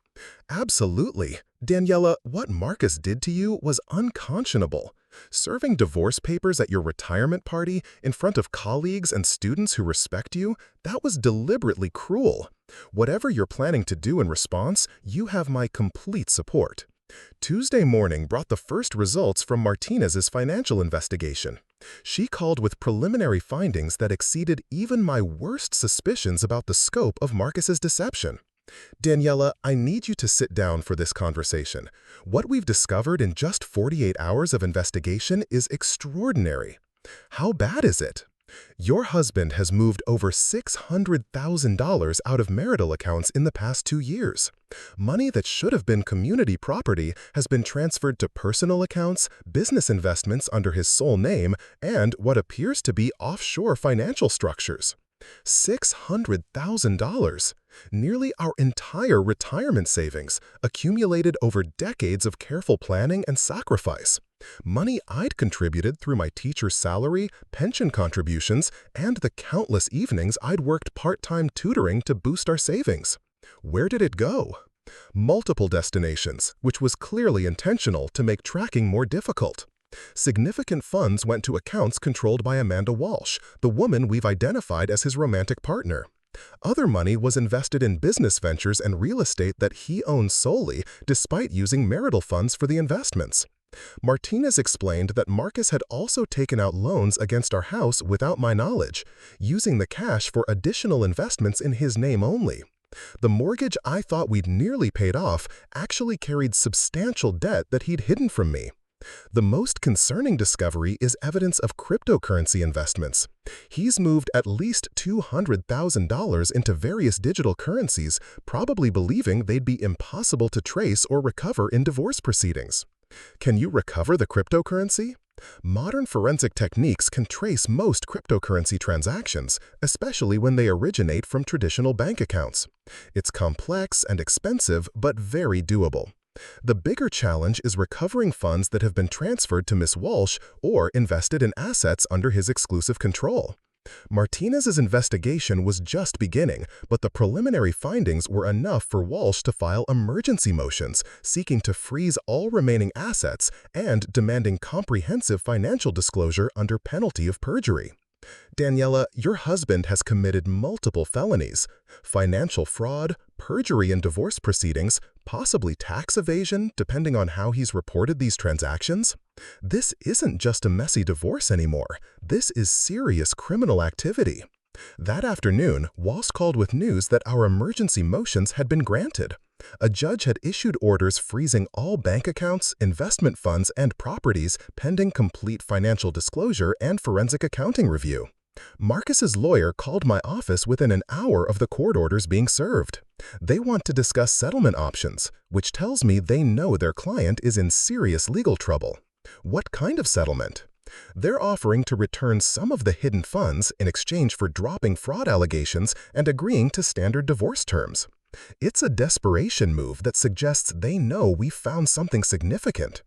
"Absolutely. Daniela, what Marcus did to you was unconscionable. Serving divorce papers at your retirement party in front of colleagues and students who respect you, that was deliberately cruel. Whatever you're planning to do in response, you have my complete support." Tuesday morning brought the first results from Martinez's financial investigation. She called with preliminary findings that exceeded even my worst suspicions about the scope of Marcus's deception. "Daniela, I need you to sit down for this conversation. What we've discovered in just 48 hours of investigation is extraordinary." How bad is it? Your husband has moved over $600,000 out of marital accounts in the past 2 years. Money that should have been community property has been transferred to personal accounts, business investments under his sole name, and what appears to be offshore financial structures. $600,000, nearly our entire retirement savings, accumulated over decades of careful planning and sacrifice. Money I'd contributed through my teacher's salary, pension contributions, and the countless evenings I'd worked part-time tutoring to boost our savings. Where did it go? Multiple destinations, which was clearly intentional to make tracking more difficult. Significant funds went to accounts controlled by Amanda Walsh, the woman we've identified as his romantic partner. Other money was invested in business ventures and real estate that he owned solely, despite using marital funds for the investments. Martinez explained that Marcus had also taken out loans against our house without my knowledge, using the cash for additional investments in his name only. The mortgage I thought we'd nearly paid off actually carried substantial debt that he'd hidden from me. The most concerning discovery is evidence of cryptocurrency investments. He's moved at least $200,000 into various digital currencies, probably believing they'd be impossible to trace or recover in divorce proceedings. Can you recover the cryptocurrency? Modern forensic techniques can trace most cryptocurrency transactions, especially when they originate from traditional bank accounts. It's complex and expensive, but very doable. The bigger challenge is recovering funds that have been transferred to Miss Walsh or invested in assets under his exclusive control. Martinez's investigation was just beginning, but the preliminary findings were enough for Walsh to file emergency motions, seeking to freeze all remaining assets and demanding comprehensive financial disclosure under penalty of perjury. Daniela, your husband has committed multiple felonies: financial fraud, perjury in divorce proceedings, possibly tax evasion, depending on how he's reported these transactions. This isn't just a messy divorce anymore. This is serious criminal activity. That afternoon, Walsh called with news that our emergency motions had been granted. A judge had issued orders freezing all bank accounts, investment funds, and properties pending complete financial disclosure and forensic accounting review. Marcus's lawyer called my office within an hour of the court orders being served. They want to discuss settlement options, which tells me they know their client is in serious legal trouble. What kind of settlement? They're offering to return some of the hidden funds in exchange for dropping fraud allegations and agreeing to standard divorce terms. It's a desperation move that suggests they know we found something significant.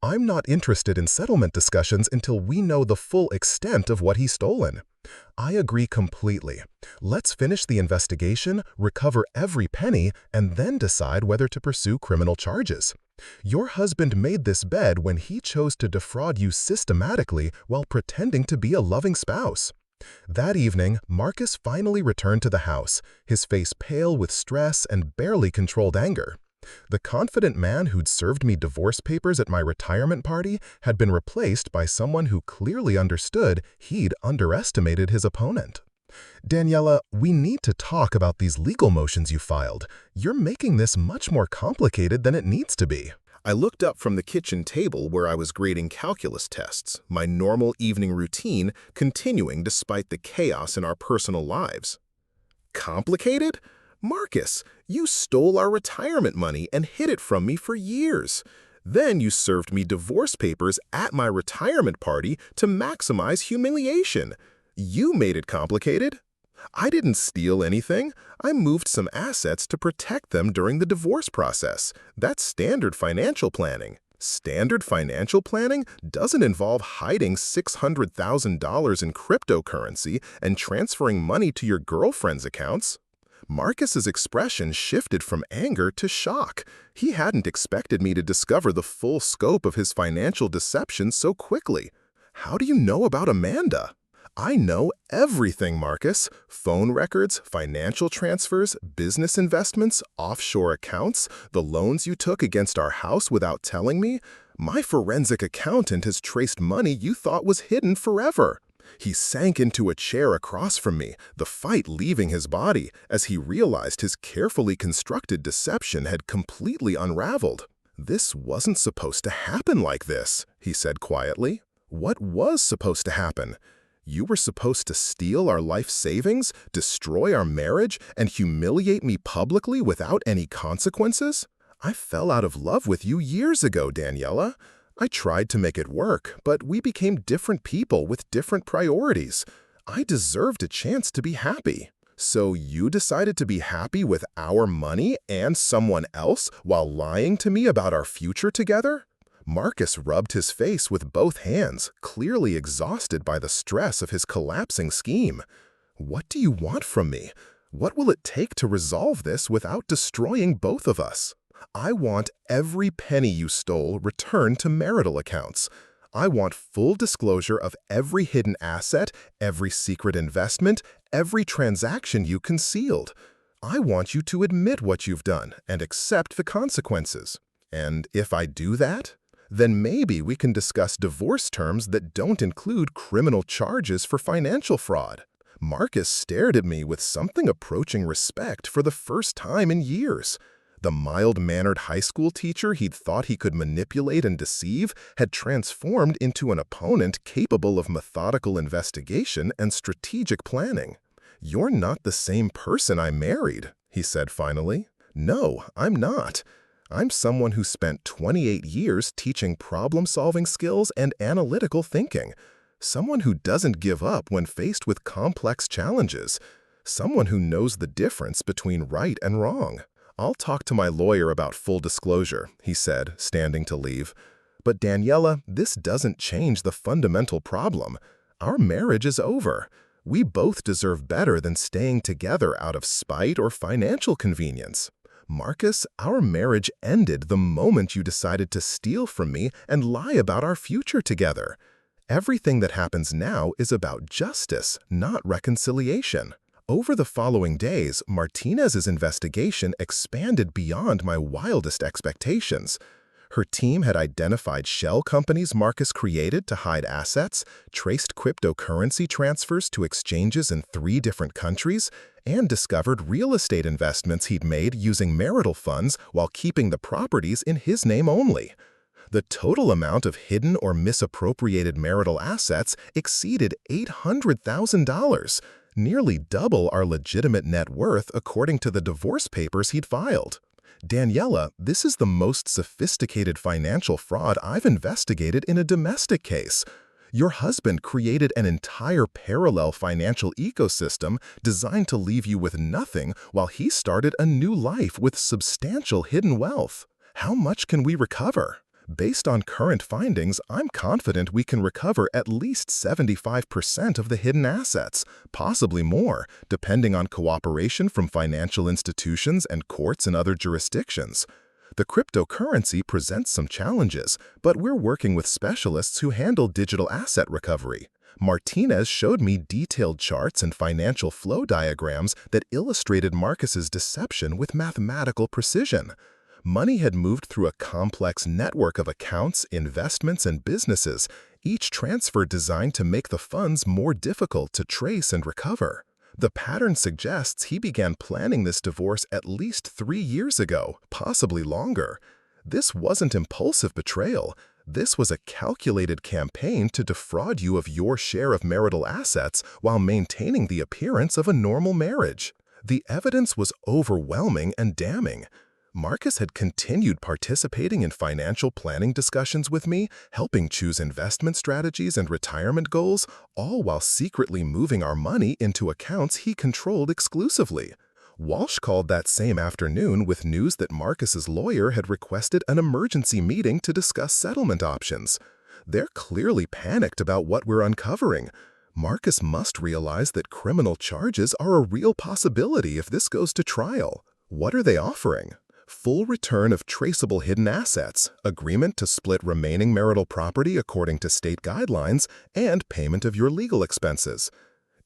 I'm not interested in settlement discussions until we know the full extent of what he's stolen. I agree completely. Let's finish the investigation, recover every penny, and then decide whether to pursue criminal charges. Your husband made this bed when he chose to defraud you systematically while pretending to be a loving spouse. That evening, Marcus finally returned to the house, his face pale with stress and barely controlled anger. The confident man who'd served me divorce papers at my retirement party had been replaced by someone who clearly understood he'd underestimated his opponent. Daniela, we need to talk about these legal motions you filed. You're making this much more complicated than it needs to be. I looked up from the kitchen table where I was grading calculus tests, my normal evening routine continuing despite the chaos in our personal lives. Complicated? Marcus, you stole our retirement money and hid it from me for years. Then you served me divorce papers at my retirement party to maximize humiliation. You made it complicated. I didn't steal anything. I moved some assets to protect them during the divorce process. That's standard financial planning. Standard financial planning doesn't involve hiding $600,000 in cryptocurrency and transferring money to your girlfriend's accounts. Marcus's expression shifted from anger to shock. He hadn't expected me to discover the full scope of his financial deception so quickly. How do you know about Amanda? I know everything, Marcus. Phone records, financial transfers, business investments, offshore accounts, the loans you took against our house without telling me. My forensic accountant has traced money you thought was hidden forever. He sank into a chair across from me, the fight leaving his body, as he realized his carefully constructed deception had completely unraveled. "This wasn't supposed to happen like this," he said quietly. What was supposed to happen? You were supposed to steal our life savings, destroy our marriage, and humiliate me publicly without any consequences? I fell out of love with you years ago, Daniela. I tried to make it work, but we became different people with different priorities. I deserved a chance to be happy. So you decided to be happy with our money and someone else while lying to me about our future together? Marcus rubbed his face with both hands, clearly exhausted by the stress of his collapsing scheme. What do you want from me? What will it take to resolve this without destroying both of us? I want every penny you stole returned to marital accounts. I want full disclosure of every hidden asset, every secret investment, every transaction you concealed. I want you to admit what you've done and accept the consequences. And if I do that, then maybe we can discuss divorce terms that don't include criminal charges for financial fraud. Marcus stared at me with something approaching respect for the first time in years. The mild-mannered high school teacher he'd thought he could manipulate and deceive had transformed into an opponent capable of methodical investigation and strategic planning. "You're not the same person I married," he said finally. "No, I'm not. I'm someone who spent 28 years teaching problem-solving skills and analytical thinking. Someone who doesn't give up when faced with complex challenges. Someone who knows the difference between right and wrong. I'll talk to my lawyer about full disclosure," he said, standing to leave. "But Daniela, this doesn't change the fundamental problem. Our marriage is over. We both deserve better than staying together out of spite or financial convenience. Marcus, our marriage ended the moment you decided to steal from me and lie about our future together. Everything that happens now is about justice, not reconciliation." Over the following days, Martinez's investigation expanded beyond my wildest expectations. Her team had identified shell companies Marcus created to hide assets, traced cryptocurrency transfers to exchanges in 3 different countries, and discovered real estate investments he'd made using marital funds while keeping the properties in his name only. The total amount of hidden or misappropriated marital assets exceeded $800,000. Nearly double our legitimate net worth according to the divorce papers he'd filed. "Daniela, this is the most sophisticated financial fraud I've investigated in a domestic case. Your husband created an entire parallel financial ecosystem designed to leave you with nothing while he started a new life with substantial hidden wealth. How much can we recover?" Based on current findings, I'm confident we can recover at least 75% of the hidden assets, possibly more, depending on cooperation from financial institutions and courts in other jurisdictions. The cryptocurrency presents some challenges, but we're working with specialists who handle digital asset recovery. Martinez showed me detailed charts and financial flow diagrams that illustrated Marcus's deception with mathematical precision. Money had moved through a complex network of accounts, investments, and businesses, each transfer designed to make the funds more difficult to trace and recover. The pattern suggests he began planning this divorce at least 3 years ago, possibly longer. This wasn't impulsive betrayal. This was a calculated campaign to defraud you of your share of marital assets while maintaining the appearance of a normal marriage. The evidence was overwhelming and damning. Marcus had continued participating in financial planning discussions with me, helping choose investment strategies and retirement goals, all while secretly moving our money into accounts he controlled exclusively. Walsh called that same afternoon with news that Marcus's lawyer had requested an emergency meeting to discuss settlement options. They're clearly panicked about what we're uncovering. Marcus must realize that criminal charges are a real possibility if this goes to trial. What are they offering? Full return of traceable hidden assets, agreement to split remaining marital property according to state guidelines, and payment of your legal expenses.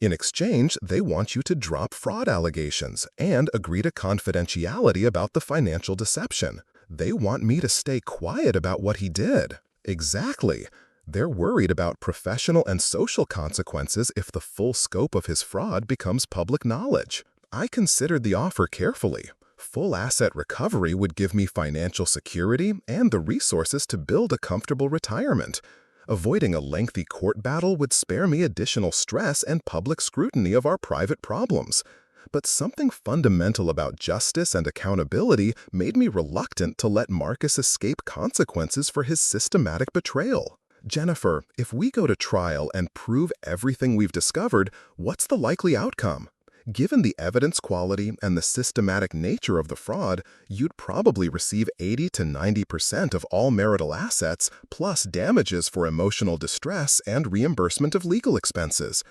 In exchange, they want you to drop fraud allegations and agree to confidentiality about the financial deception. They want me to stay quiet about what he did. Exactly. They're worried about professional and social consequences if the full scope of his fraud becomes public knowledge. I considered the offer carefully. Full asset recovery would give me financial security and the resources to build a comfortable retirement. Avoiding a lengthy court battle would spare me additional stress and public scrutiny of our private problems. But something fundamental about justice and accountability made me reluctant to let Marcus escape consequences for his systematic betrayal. Jennifer, if we go to trial and prove everything we've discovered, what's the likely outcome? Given the evidence quality and the systematic nature of the fraud, you'd probably receive 80 to 90% of all marital assets, plus damages for emotional distress and reimbursement of legal expenses.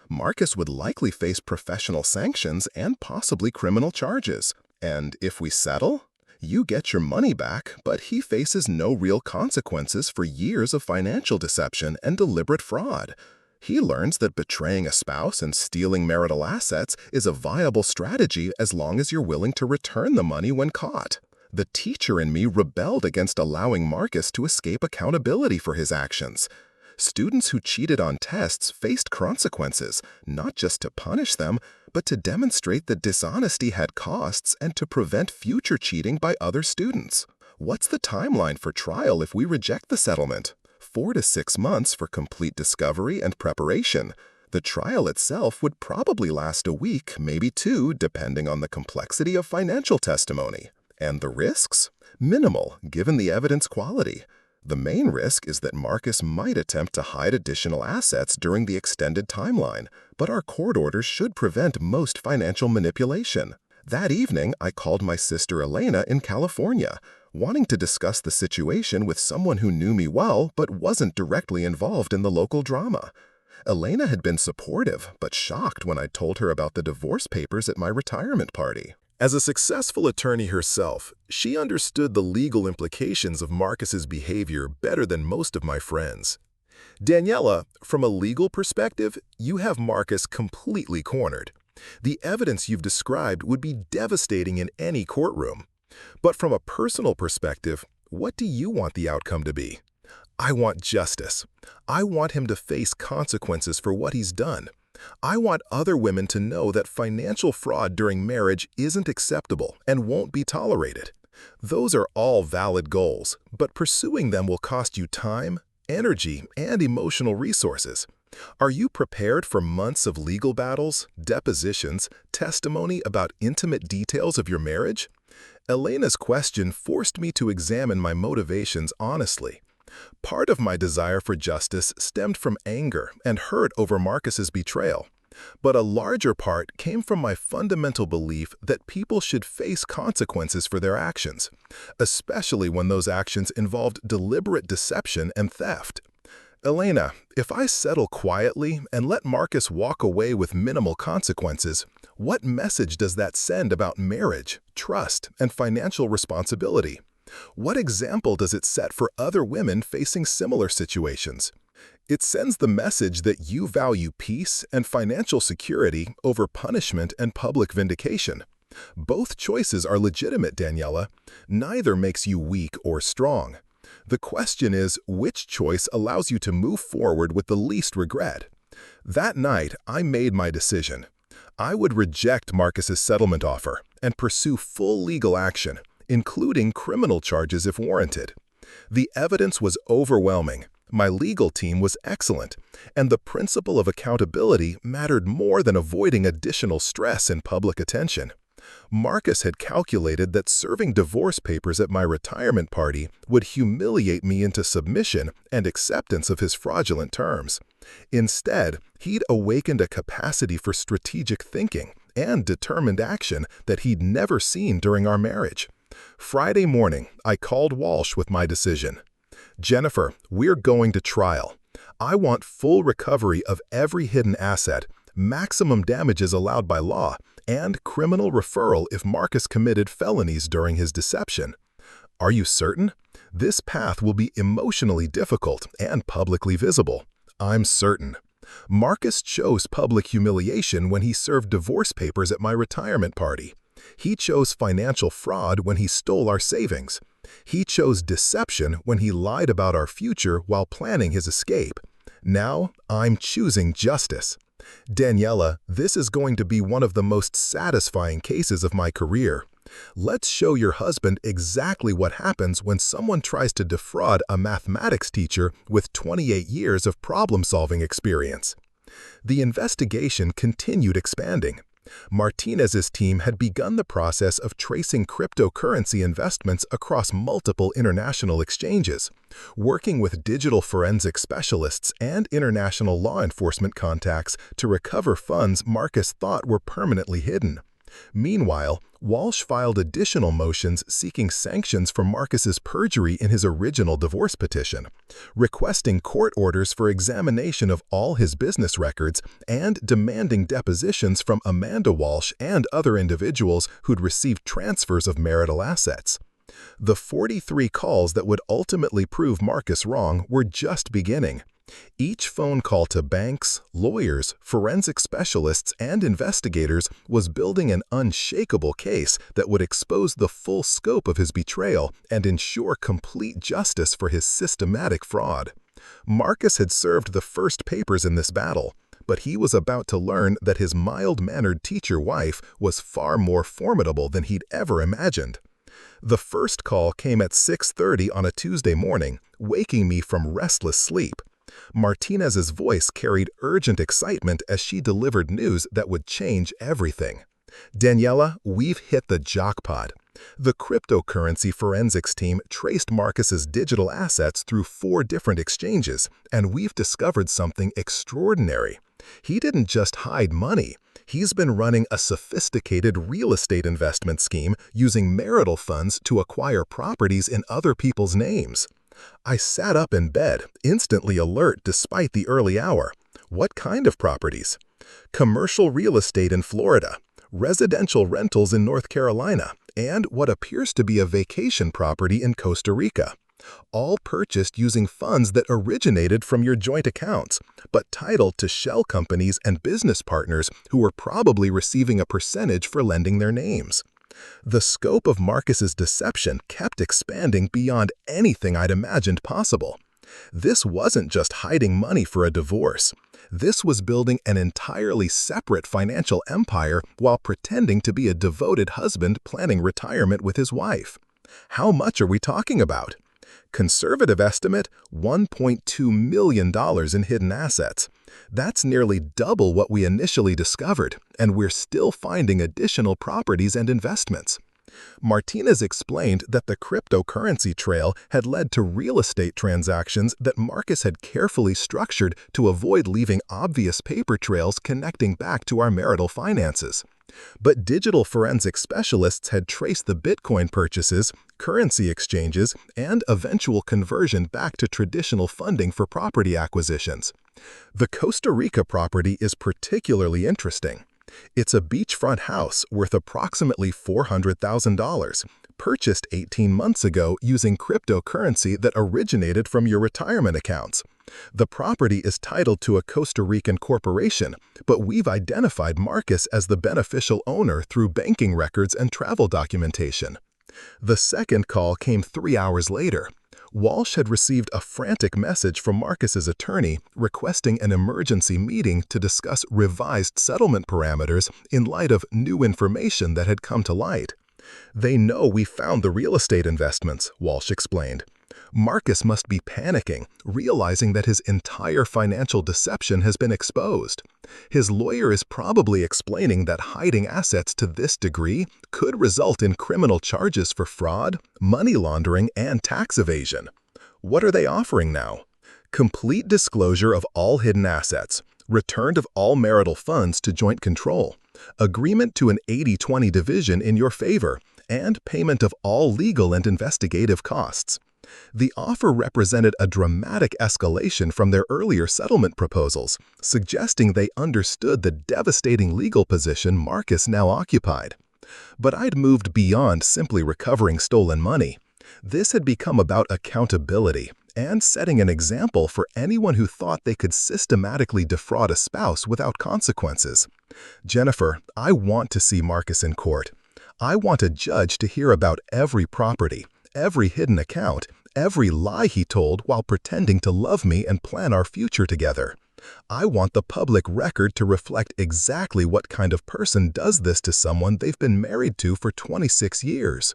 Marcus would likely face professional sanctions and possibly criminal charges. And if we settle, you get your money back, but he faces no real consequences for years of financial deception and deliberate fraud. He learns that betraying a spouse and stealing marital assets is a viable strategy as long as you're willing to return the money when caught. The teacher in me rebelled against allowing Marcus to escape accountability for his actions. Students who cheated on tests faced consequences, not just to punish them, but to demonstrate that dishonesty had costs and to prevent future cheating by other students. What's the timeline for trial if we reject the settlement? 4 to 6 months for complete discovery and preparation. The trial itself would probably last a week, maybe 2, depending on the complexity of financial testimony. And the risks? Minimal, given the evidence quality. The main risk is that Marcus might attempt to hide additional assets during the extended timeline, but our court orders should prevent most financial manipulation. That evening, I called my sister Elena in California, wanting to discuss the situation with someone who knew me well but wasn't directly involved in the local drama. Elena had been supportive but shocked when I told her about the divorce papers at my retirement party. As a successful attorney herself, she understood the legal implications of Marcus's behavior better than most of my friends. Daniela, from a legal perspective, you have Marcus completely cornered. The evidence you've described would be devastating in any courtroom. But from a personal perspective, what do you want the outcome to be? I want justice. I want him to face consequences for what he's done. I want other women to know that financial fraud during marriage isn't acceptable and won't be tolerated. Those are all valid goals, but pursuing them will cost you time, energy, and emotional resources. Are you prepared for months of legal battles, depositions, testimony about intimate details of your marriage? Elena's question forced me to examine my motivations honestly. Part of my desire for justice stemmed from anger and hurt over Marcus's betrayal, but a larger part came from my fundamental belief that people should face consequences for their actions, especially when those actions involved deliberate deception and theft. Elena, if I settle quietly and let Marcus walk away with minimal consequences, what message does that send about marriage, trust, and financial responsibility? What example does it set for other women facing similar situations? It sends the message that you value peace and financial security over punishment and public vindication. Both choices are legitimate, Daniela. Neither makes you weak or strong. The question is, which choice allows you to move forward with the least regret? That night, I made my decision. I would reject Marcus's settlement offer and pursue full legal action, including criminal charges if warranted. The evidence was overwhelming, my legal team was excellent, and the principle of accountability mattered more than avoiding additional stress and public attention. Marcus had calculated that serving divorce papers at my retirement party would humiliate me into submission and acceptance of his fraudulent terms. Instead, he'd awakened a capacity for strategic thinking and determined action that he'd never seen during our marriage. Friday morning, I called Walsh with my decision. Jennifer, we're going to trial. I want full recovery of every hidden asset, maximum damages allowed by law, and criminal referral if Marcus committed felonies during his deception. Are you certain? This path will be emotionally difficult and publicly visible. I'm certain. Marcus chose public humiliation when he served divorce papers at my retirement party. He chose financial fraud when he stole our savings. He chose deception when he lied about our future while planning his escape. Now, I'm choosing justice. Daniela, this is going to be one of the most satisfying cases of my career. Let's show your husband exactly what happens when someone tries to defraud a mathematics teacher with 28 years of problem-solving experience. The investigation continued expanding. Martinez's team had begun the process of tracing cryptocurrency investments across multiple international exchanges, working with digital forensic specialists and international law enforcement contacts to recover funds Marcus thought were permanently hidden. Meanwhile, Walsh filed additional motions seeking sanctions for Marcus's perjury in his original divorce petition, requesting court orders for examination of all his business records and demanding depositions from Amanda Walsh and other individuals who'd received transfers of marital assets. The 43 calls that would ultimately prove Marcus wrong were just beginning. Each phone call to banks, lawyers, forensic specialists, and investigators was building an unshakable case that would expose the full scope of his betrayal and ensure complete justice for his systematic fraud. Marcus had served the first papers in this battle, but he was about to learn that his mild-mannered teacher wife was far more formidable than he'd ever imagined. The first call came at 6:30 on a Tuesday morning, waking me from restless sleep. Martinez's voice carried urgent excitement as she delivered news that would change everything. "Daniela, we've hit the jackpot. The cryptocurrency forensics team traced Marcus's digital assets through 4 different exchanges, and we've discovered something extraordinary. He didn't just hide money. He's been running a sophisticated real estate investment scheme using marital funds to acquire properties in other people's names." I sat up in bed, instantly alert despite the early hour. What kind of properties? Commercial real estate in Florida, residential rentals in North Carolina, and what appears to be a vacation property in Costa Rica. All purchased using funds that originated from your joint accounts, but titled to shell companies and business partners who were probably receiving a percentage for lending their names. The scope of Marcus's deception kept expanding beyond anything I'd imagined possible. This wasn't just hiding money for a divorce. This was building an entirely separate financial empire while pretending to be a devoted husband planning retirement with his wife. How much are we talking about? Conservative estimate, $1.2 million in hidden assets. That's nearly double what we initially discovered, and we're still finding additional properties and investments. Martinez explained that the cryptocurrency trail had led to real estate transactions that Marcus had carefully structured to avoid leaving obvious paper trails connecting back to our marital finances. But digital forensic specialists had traced the Bitcoin purchases, currency exchanges, and eventual conversion back to traditional funding for property acquisitions. The Costa Rica property is particularly interesting. It's a beachfront house worth approximately $400,000, purchased 18 months ago using cryptocurrency that originated from your retirement accounts. The property is titled to a Costa Rican corporation, but we've identified Marcus as the beneficial owner through banking records and travel documentation. The second call came 3 hours later. Walsh had received a frantic message from Marcus's attorney requesting an emergency meeting to discuss revised settlement parameters in light of new information that had come to light. "They know we found the real estate investments," Walsh explained. Marcus must be panicking, realizing that his entire financial deception has been exposed. His lawyer is probably explaining that hiding assets to this degree could result in criminal charges for fraud, money laundering, and tax evasion. What are they offering now? Complete disclosure of all hidden assets, return of all marital funds to joint control, agreement to an 80-20 division in your favor, and payment of all legal and investigative costs. The offer represented a dramatic escalation from their earlier settlement proposals, suggesting they understood the devastating legal position Marcus now occupied. But I'd moved beyond simply recovering stolen money. This had become about accountability and setting an example for anyone who thought they could systematically defraud a spouse without consequences. "Jennifer, I want to see Marcus in court. I want a judge to hear about every property, every hidden account, every lie he told while pretending to love me and plan our future together. I want the public record to reflect exactly what kind of person does this to someone they've been married to for 26 years.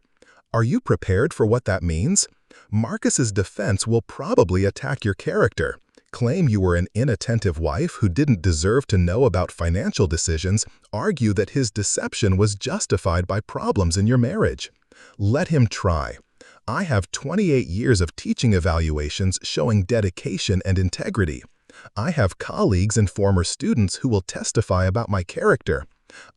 Are you prepared for what that means? Marcus's defense will probably attack your character, claim you were an inattentive wife who didn't deserve to know about financial decisions, argue that his deception was justified by problems in your marriage. Let him try. I have 28 years of teaching evaluations showing dedication and integrity. I have colleagues and former students who will testify about my character.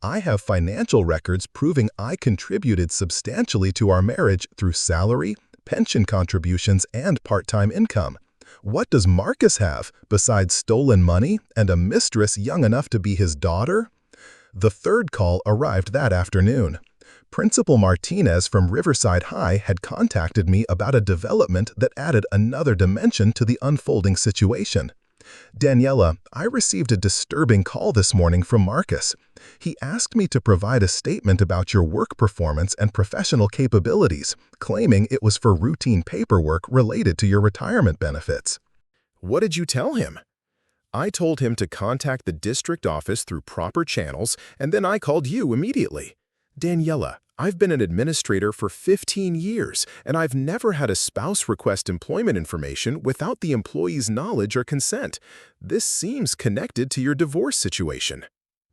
I have financial records proving I contributed substantially to our marriage through salary, pension contributions, and part-time income. What does Marcus have besides stolen money and a mistress young enough to be his daughter? The third call arrived that afternoon. Principal Martinez from Riverside High had contacted me about a development that added another dimension to the unfolding situation. Daniela, I received a disturbing call this morning from Marcus. He asked me to provide a statement about your work performance and professional capabilities, claiming it was for routine paperwork related to your retirement benefits. What did you tell him? I told him to contact the district office through proper channels, and then I called you immediately. Daniela, I've been an administrator for 15 years, and I've never had a spouse request employment information without the employee's knowledge or consent. This seems connected to your divorce situation.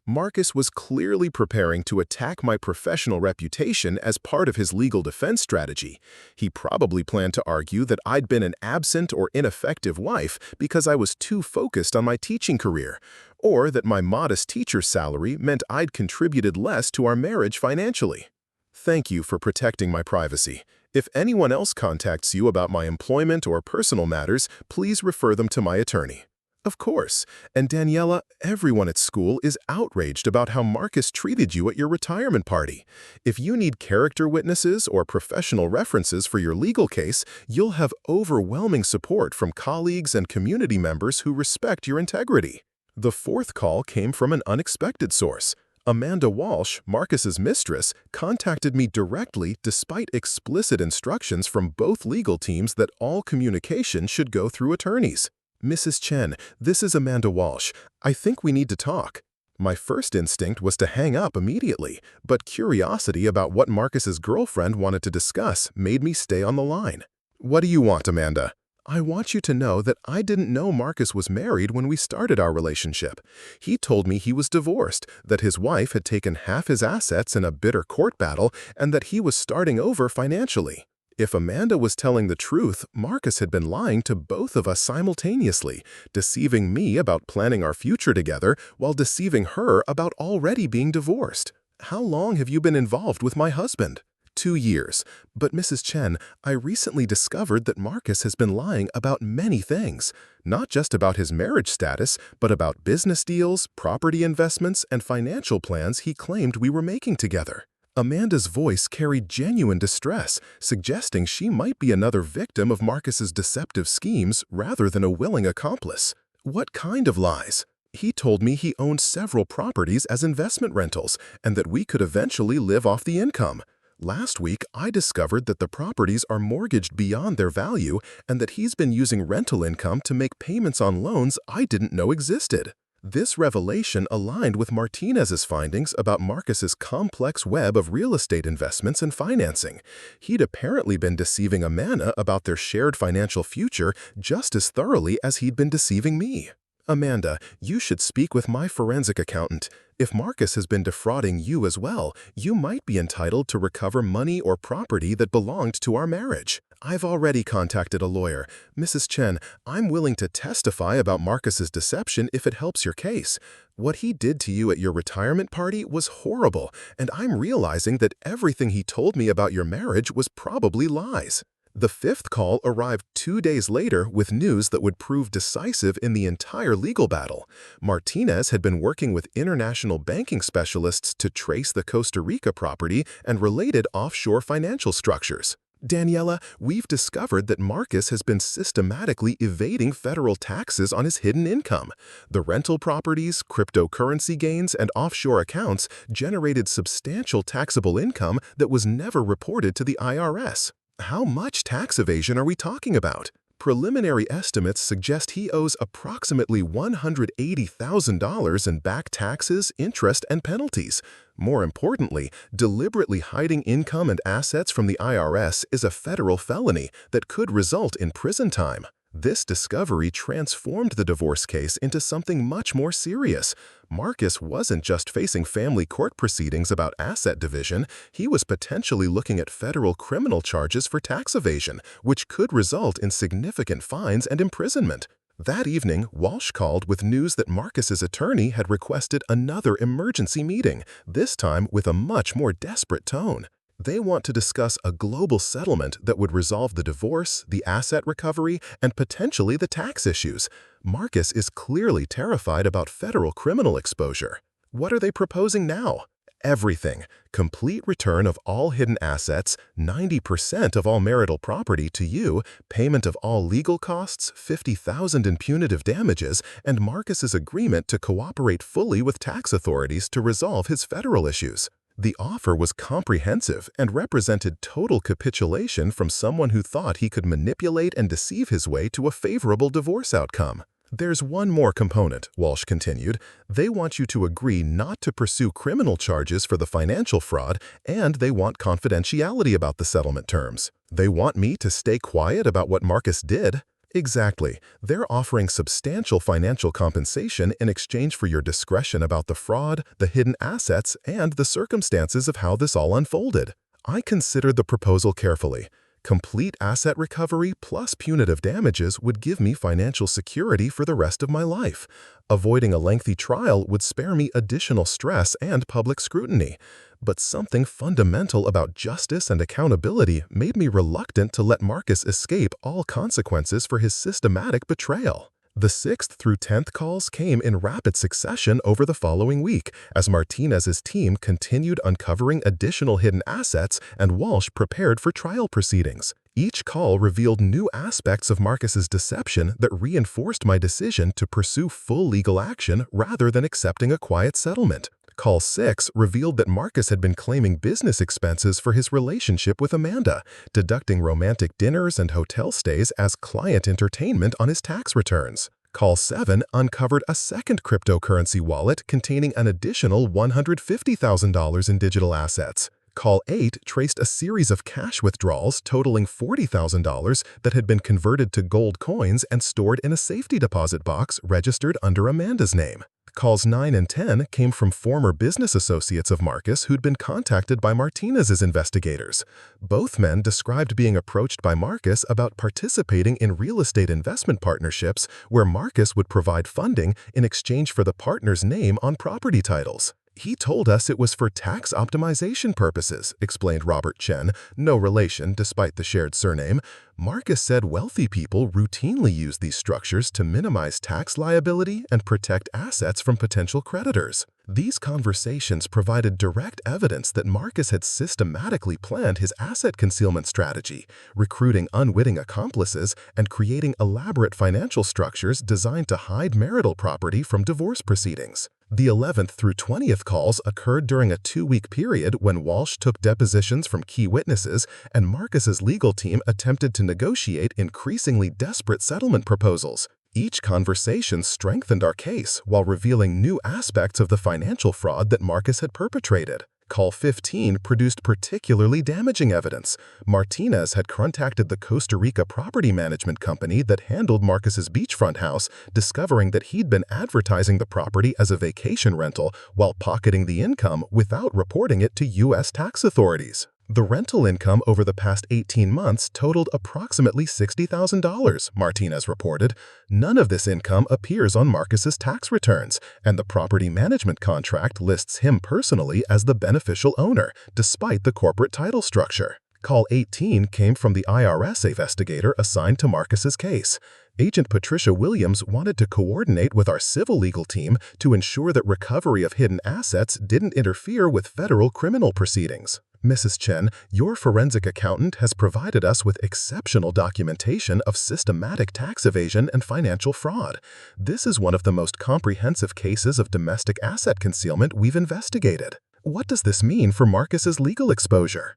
Marcus was clearly preparing to attack my professional reputation as part of his legal defense strategy. He probably planned to argue that I'd been an absent or ineffective wife because I was too focused on my teaching career, or that my modest teacher's salary meant I'd contributed less to our marriage financially. Thank you for protecting my privacy. If anyone else contacts you about my employment or personal matters, please refer them to my attorney. Of course, and Daniela, everyone at school is outraged about how Marcus treated you at your retirement party. If you need character witnesses or professional references for your legal case, you'll have overwhelming support from colleagues and community members who respect your integrity. The fourth call came from an unexpected source. Amanda Walsh, Marcus's mistress, contacted me directly despite explicit instructions from both legal teams that all communication should go through attorneys. Mrs. Chen, this is Amanda Walsh. I think we need to talk. My first instinct was to hang up immediately, but curiosity about what Marcus's girlfriend wanted to discuss made me stay on the line. What do you want, Amanda? I want you to know that I didn't know Marcus was married when we started our relationship. He told me he was divorced, that his wife had taken half his assets in a bitter court battle, and that he was starting over financially. If Amanda was telling the truth, Marcus had been lying to both of us simultaneously, deceiving me about planning our future together while deceiving her about already being divorced. How long have you been involved with my husband? 2 years. But Mrs. Chen, I recently discovered that Marcus has been lying about many things, not just about his marriage status, but about business deals, property investments, and financial plans he claimed we were making together. Amanda's voice carried genuine distress, suggesting she might be another victim of Marcus's deceptive schemes rather than a willing accomplice. What kind of lies? He told me he owned several properties as investment rentals and that we could eventually live off the income. Last week, I discovered that the properties are mortgaged beyond their value and that he's been using rental income to make payments on loans I didn't know existed. This revelation aligned with Martinez's findings about Marcus's complex web of real estate investments and financing. He'd apparently been deceiving Amanda about their shared financial future just as thoroughly as he'd been deceiving me. Amanda, you should speak with my forensic accountant. If Marcus has been defrauding you as well, you might be entitled to recover money or property that belonged to our marriage. I've already contacted a lawyer. Mrs. Chen, I'm willing to testify about Marcus's deception if it helps your case. What he did to you at your retirement party was horrible, and I'm realizing that everything he told me about your marriage was probably lies. The fifth call arrived 2 days later with news that would prove decisive in the entire legal battle. Martinez had been working with international banking specialists to trace the Costa Rica property and related offshore financial structures. Daniela, we've discovered that Marcus has been systematically evading federal taxes on his hidden income. The rental properties, cryptocurrency gains, and offshore accounts generated substantial taxable income that was never reported to the IRS. How much tax evasion are we talking about? Preliminary estimates suggest he owes approximately $180,000 in back taxes, interest, and penalties. More importantly, deliberately hiding income and assets from the IRS is a federal felony that could result in prison time. This discovery transformed the divorce case into something much more serious. Marcus wasn't just facing family court proceedings about asset division, he was potentially looking at federal criminal charges for tax evasion, which could result in significant fines and imprisonment. That evening, Walsh called with news that Marcus's attorney had requested another emergency meeting, this time with a much more desperate tone. They want to discuss a global settlement that would resolve the divorce, the asset recovery, and potentially the tax issues. Marcus is clearly terrified about federal criminal exposure. What are they proposing now? Everything. Complete return of all hidden assets, 90% of all marital property to you, payment of all legal costs, $50,000 in punitive damages, and Marcus's agreement to cooperate fully with tax authorities to resolve his federal issues. The offer was comprehensive and represented total capitulation from someone who thought he could manipulate and deceive his way to a favorable divorce outcome. There's one more component, Walsh continued. They want you to agree not to pursue criminal charges for the financial fraud, and they want confidentiality about the settlement terms. They want me to stay quiet about what Marcus did. Exactly. They're offering substantial financial compensation in exchange for your discretion about the fraud, the hidden assets, and the circumstances of how this all unfolded. I considered the proposal carefully. Complete asset recovery plus punitive damages would give me financial security for the rest of my life. Avoiding a lengthy trial would spare me additional stress and public scrutiny. But something fundamental about justice and accountability made me reluctant to let Marcus escape all consequences for his systematic betrayal. The 6th through 10th calls came in rapid succession over the following week, as Martinez's team continued uncovering additional hidden assets and Walsh prepared for trial proceedings. Each call revealed new aspects of Marcus's deception that reinforced my decision to pursue full legal action rather than accepting a quiet settlement. Call 6 revealed that Marcus had been claiming business expenses for his relationship with Amanda, deducting romantic dinners and hotel stays as client entertainment on his tax returns. Call 7 uncovered a second cryptocurrency wallet containing an additional $150,000 in digital assets. Call 8 traced a series of cash withdrawals totaling $40,000 that had been converted to gold coins and stored in a safety deposit box registered under Amanda's name. Calls 9 and 10 came from former business associates of Marcus who'd been contacted by Martinez's investigators. Both men described being approached by Marcus about participating in real estate investment partnerships where Marcus would provide funding in exchange for the partner's name on property titles. He told us it was for tax optimization purposes, explained Robert Chen, no relation despite the shared surname. Marcus said wealthy people routinely use these structures to minimize tax liability and protect assets from potential creditors. These conversations provided direct evidence that Marcus had systematically planned his asset concealment strategy, recruiting unwitting accomplices and creating elaborate financial structures designed to hide marital property from divorce proceedings. The 11th through 20th calls occurred during a 2-week period when Walsh took depositions from key witnesses and Marcus's legal team attempted to negotiate increasingly desperate settlement proposals. Each conversation strengthened our case while revealing new aspects of the financial fraud that Marcus had perpetrated. Call 15 produced particularly damaging evidence. Martinez had contacted the Costa Rica property management company that handled Marcus's beachfront house, discovering that he'd been advertising the property as a vacation rental while pocketing the income without reporting it to U.S. tax authorities. The rental income over the past 18 months totaled approximately $60,000, Martinez reported. None of this income appears on Marcus's tax returns, and the property management contract lists him personally as the beneficial owner, despite the corporate title structure. Call 18 came from the IRS investigator assigned to Marcus's case. Agent Patricia Williams wanted to coordinate with our civil legal team to ensure that recovery of hidden assets didn't interfere with federal criminal proceedings. Mrs. Chen, your forensic accountant has provided us with exceptional documentation of systematic tax evasion and financial fraud. This is one of the most comprehensive cases of domestic asset concealment we've investigated. What does this mean for Marcus's legal exposure?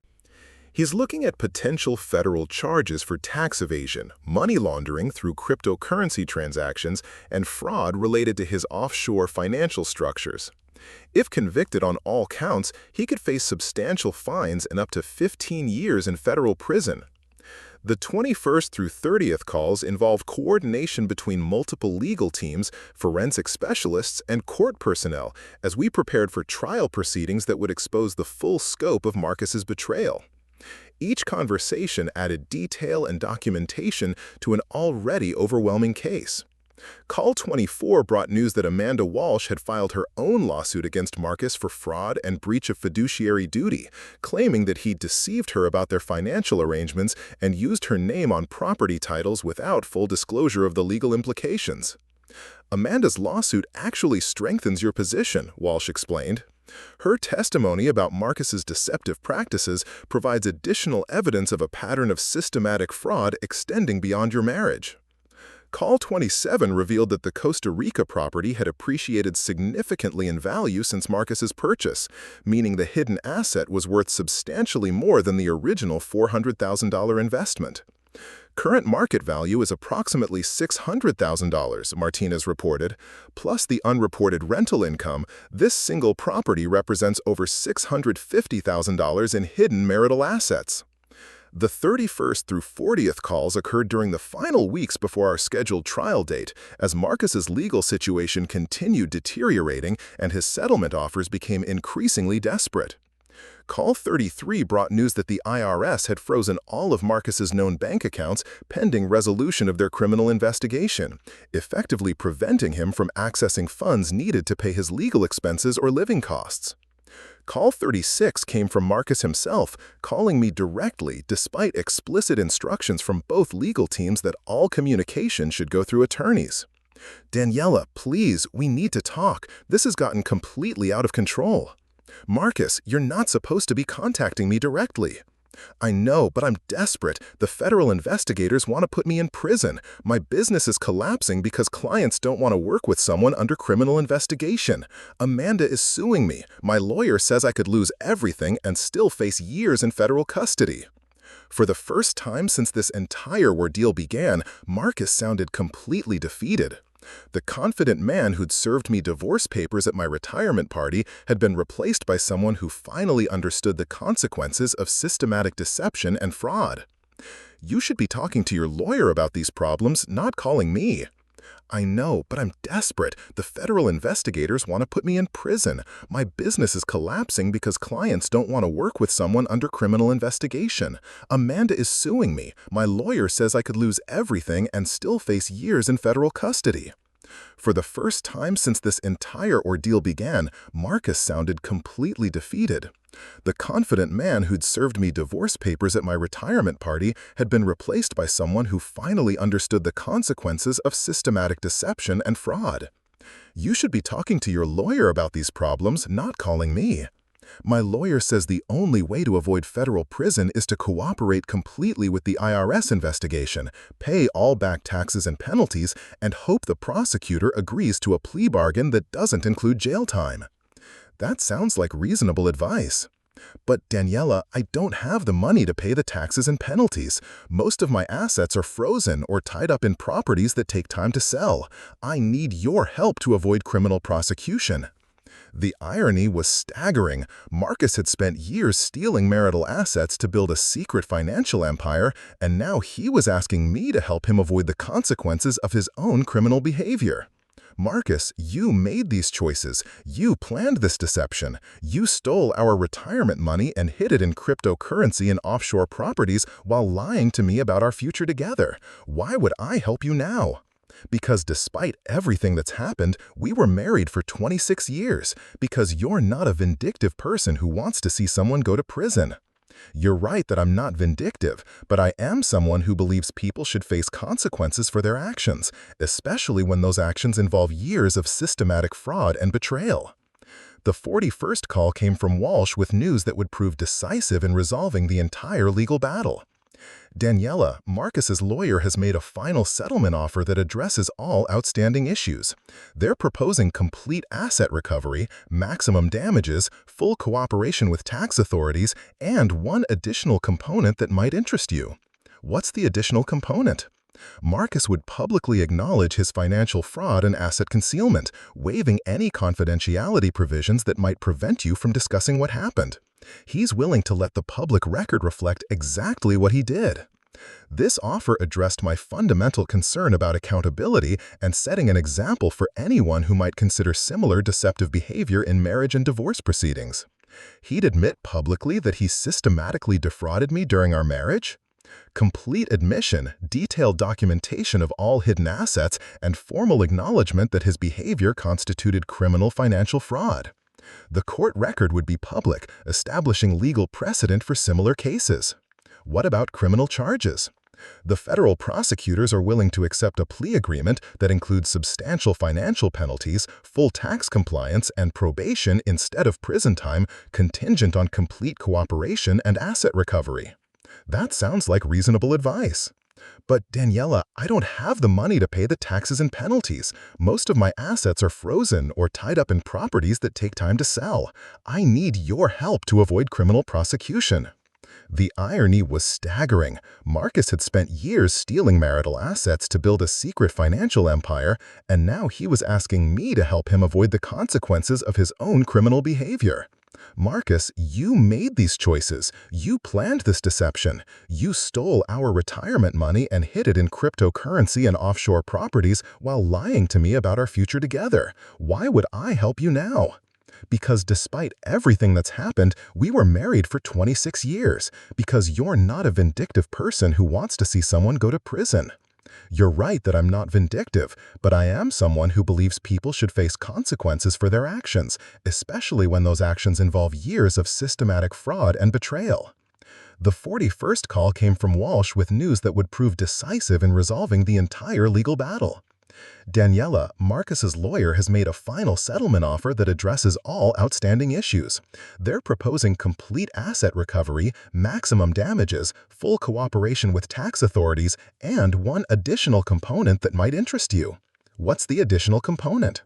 He's looking at potential federal charges for tax evasion, money laundering through cryptocurrency transactions, and fraud related to his offshore financial structures. If convicted on all counts, he could face substantial fines and up to 15 years in federal prison. The 21st through 30th calls involve coordination between multiple legal teams, forensic specialists, and court personnel as we prepared for trial proceedings that would expose the full scope of Marcus's betrayal. Each conversation added detail and documentation to an already overwhelming case. Call 24 brought news that Amanda Walsh had filed her own lawsuit against Marcus for fraud and breach of fiduciary duty, claiming that he deceived her about their financial arrangements and used her name on property titles without full disclosure of the legal implications. Amanda's lawsuit actually strengthens your position, Walsh explained. Her testimony about Marcus's deceptive practices provides additional evidence of a pattern of systematic fraud extending beyond your marriage. Call 27 revealed that the Costa Rica property had appreciated significantly in value since Marcus's purchase, meaning the hidden asset was worth substantially more than the original $400,000 investment. Current market value is approximately $600,000, Martinez reported. Plus the unreported rental income, this single property represents over $650,000 in hidden marital assets. The 31st through 40th calls occurred during the final weeks before our scheduled trial date, as Marcus's legal situation continued deteriorating and his settlement offers became increasingly desperate. Call 33 brought news that the IRS had frozen all of Marcus's known bank accounts pending resolution of their criminal investigation, effectively preventing him from accessing funds needed to pay his legal expenses or living costs. Call 36 came from Marcus himself, calling me directly despite explicit instructions from both legal teams that all communication should go through attorneys. "Daniela, please, we need to talk. This has gotten completely out of control." "Marcus, you're not supposed to be contacting me directly." "I know, but I'm desperate. The federal investigators want to put me in prison. My business is collapsing because clients don't want to work with someone under criminal investigation. Amanda is suing me. My lawyer says I could lose everything and still face years in federal custody." For the first time since this entire ordeal began, Marcus sounded completely defeated. The confident man who'd served me divorce papers at my retirement party had been replaced by someone who finally understood the consequences of systematic deception and fraud. "You should be talking to your lawyer about these problems, not calling me." "I know, but I'm desperate. The federal investigators want to put me in prison. My business is collapsing because clients don't want to work with someone under criminal investigation. Amanda is suing me. My lawyer says I could lose everything and still face years in federal custody." For the first time since this entire ordeal began, Marcus sounded completely defeated. The confident man who'd served me divorce papers at my retirement party had been replaced by someone who finally understood the consequences of systematic deception and fraud. "You should be talking to your lawyer about these problems, not calling me." "My lawyer says the only way to avoid federal prison is to cooperate completely with the IRS investigation, pay all back taxes and penalties, and hope the prosecutor agrees to a plea bargain that doesn't include jail time." That sounds like reasonable advice. "But Daniela, I don't have the money to pay the taxes and penalties. Most of my assets are frozen or tied up in properties that take time to sell. I need your help to avoid criminal prosecution." The irony was staggering. Marcus had spent years stealing marital assets to build a secret financial empire, and now he was asking me to help him avoid the consequences of his own criminal behavior. "Marcus, you made these choices. You planned this deception. You stole our retirement money and hid it in cryptocurrency and offshore properties while lying to me about our future together. Why would I help you now?" "Because despite everything that's happened, we were married for 26 years. Because you're not a vindictive person who wants to see someone go to prison." "You're right that I'm not vindictive, but I am someone who believes people should face consequences for their actions, especially when those actions involve years of systematic fraud and betrayal." The 41st call came from Walsh with news that would prove decisive in resolving the entire legal battle. Daniela, Marcus's lawyer has made a final settlement offer that addresses all outstanding issues. They're proposing complete asset recovery, maximum damages, full cooperation with tax authorities, and one additional component that might interest you. What's the additional component? Marcus would publicly acknowledge his financial fraud and asset concealment, waiving any confidentiality provisions that might prevent you from discussing what happened. He's willing to let the public record reflect exactly what he did. This offer addressed my fundamental concern about accountability and setting an example for anyone who might consider similar deceptive behavior in marriage and divorce proceedings. He'd admit publicly that he systematically defrauded me during our marriage. Complete admission, detailed documentation of all hidden assets, and formal acknowledgement that his behavior constituted criminal financial fraud. The court record would be public, establishing legal precedent for similar cases. What about criminal charges? The federal prosecutors are willing to accept a plea agreement that includes substantial financial penalties, full tax compliance, and probation instead of prison time, contingent on complete cooperation and asset recovery. That sounds like reasonable advice. But Daniela, I don't have the money to pay the taxes and penalties. Most of my assets are frozen or tied up in properties that take time to sell. I need your help to avoid criminal prosecution. The irony was staggering. Marcus had spent years stealing marital assets to build a secret financial empire, and now he was asking me to help him avoid the consequences of his own criminal behavior. Marcus, you made these choices. You planned this deception. You stole our retirement money and hid it in cryptocurrency and offshore properties while lying to me about our future together. Why would I help you now? Because despite everything that's happened, we were married for 26 years. Because you're not a vindictive person who wants to see someone go to prison. You're right that I'm not vindictive, but I am someone who believes people should face consequences for their actions, especially when those actions involve years of systematic fraud and betrayal. The 41st call came from Walsh with news that would prove decisive in resolving the entire legal battle. Daniela, Marcus's lawyer, has made a final settlement offer that addresses all outstanding issues. They're proposing complete asset recovery, maximum damages, full cooperation with tax authorities, and one additional component that might interest you. What's the additional component?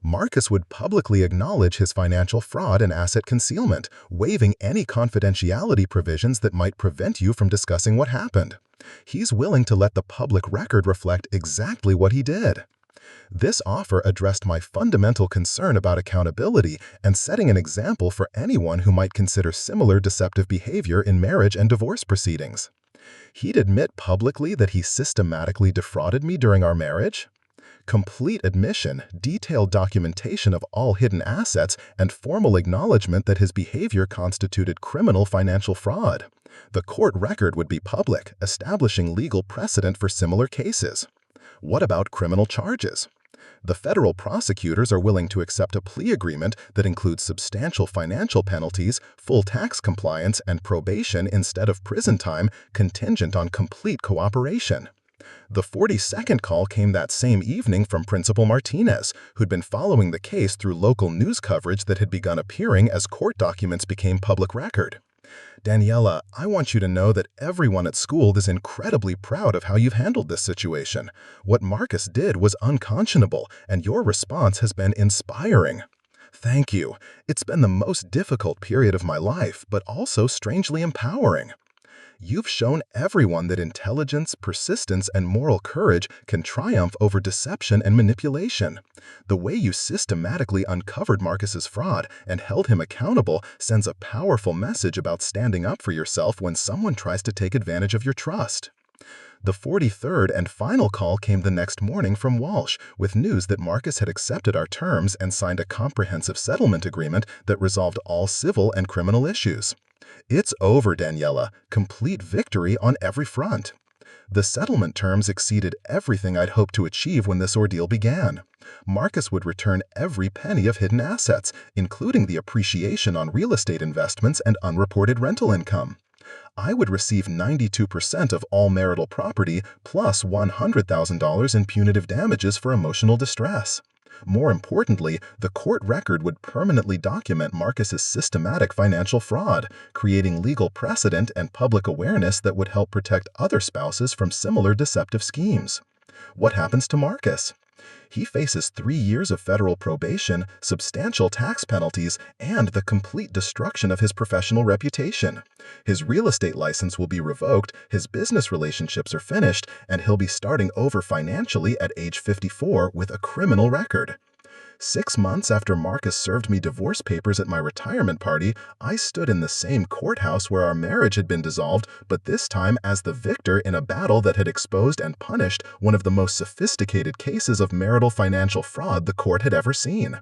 Marcus would publicly acknowledge his financial fraud and asset concealment, waiving any confidentiality provisions that might prevent you from discussing what happened. He's willing to let the public record reflect exactly what he did. This offer addressed my fundamental concern about accountability and setting an example for anyone who might consider similar deceptive behavior in marriage and divorce proceedings. He'd admit publicly that he systematically defrauded me during our marriage. Complete admission, detailed documentation of all hidden assets, and formal acknowledgement that his behavior constituted criminal financial fraud. The court record would be public, establishing legal precedent for similar cases. What about criminal charges? The federal prosecutors are willing to accept a plea agreement that includes substantial financial penalties, full tax compliance, and probation instead of prison time, contingent on complete cooperation. The 42nd call came that same evening from Principal Martinez, who'd been following the case through local news coverage that had begun appearing as court documents became public record. Daniela, I want you to know that everyone at school is incredibly proud of how you've handled this situation. What Marcus did was unconscionable, and your response has been inspiring. Thank you. It's been the most difficult period of my life, but also strangely empowering. You've shown everyone that intelligence, persistence, and moral courage can triumph over deception and manipulation. The way you systematically uncovered Marcus's fraud and held him accountable sends a powerful message about standing up for yourself when someone tries to take advantage of your trust. The 43rd and final call came the next morning from Walsh with news that Marcus had accepted our terms and signed a comprehensive settlement agreement that resolved all civil and criminal issues. It's over, Daniela. Complete victory on every front. The settlement terms exceeded everything I'd hoped to achieve when this ordeal began. Marcus would return every penny of hidden assets, including the appreciation on real estate investments and unreported rental income. I would receive 92% of all marital property plus $100,000 in punitive damages for emotional distress. More importantly, the court record would permanently document Marcus's systematic financial fraud, creating legal precedent and public awareness that would help protect other spouses from similar deceptive schemes. What happens to Marcus? He faces 3 years of federal probation, substantial tax penalties, and the complete destruction of his professional reputation. His real estate license will be revoked, his business relationships are finished, and he'll be starting over financially at age 54 with a criminal record. 6 months after Marcus served me divorce papers at my retirement party, I stood in the same courthouse where our marriage had been dissolved, but this time as the victor in a battle that had exposed and punished one of the most sophisticated cases of marital financial fraud the court had ever seen.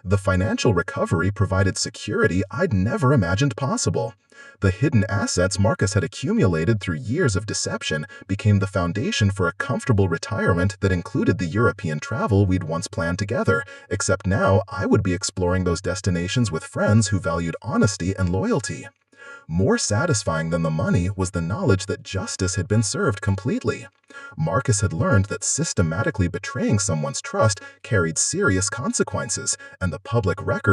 The financial recovery provided security I'd never imagined possible. The hidden assets Marcus had accumulated through years of deception became the foundation for a comfortable retirement that included the European travel we'd once planned together, except now I would be exploring those destinations with friends who valued honesty and loyalty. More satisfying than the money was the knowledge that justice had been served completely. Marcus had learned that systematically betraying someone's trust carried serious consequences, and the public record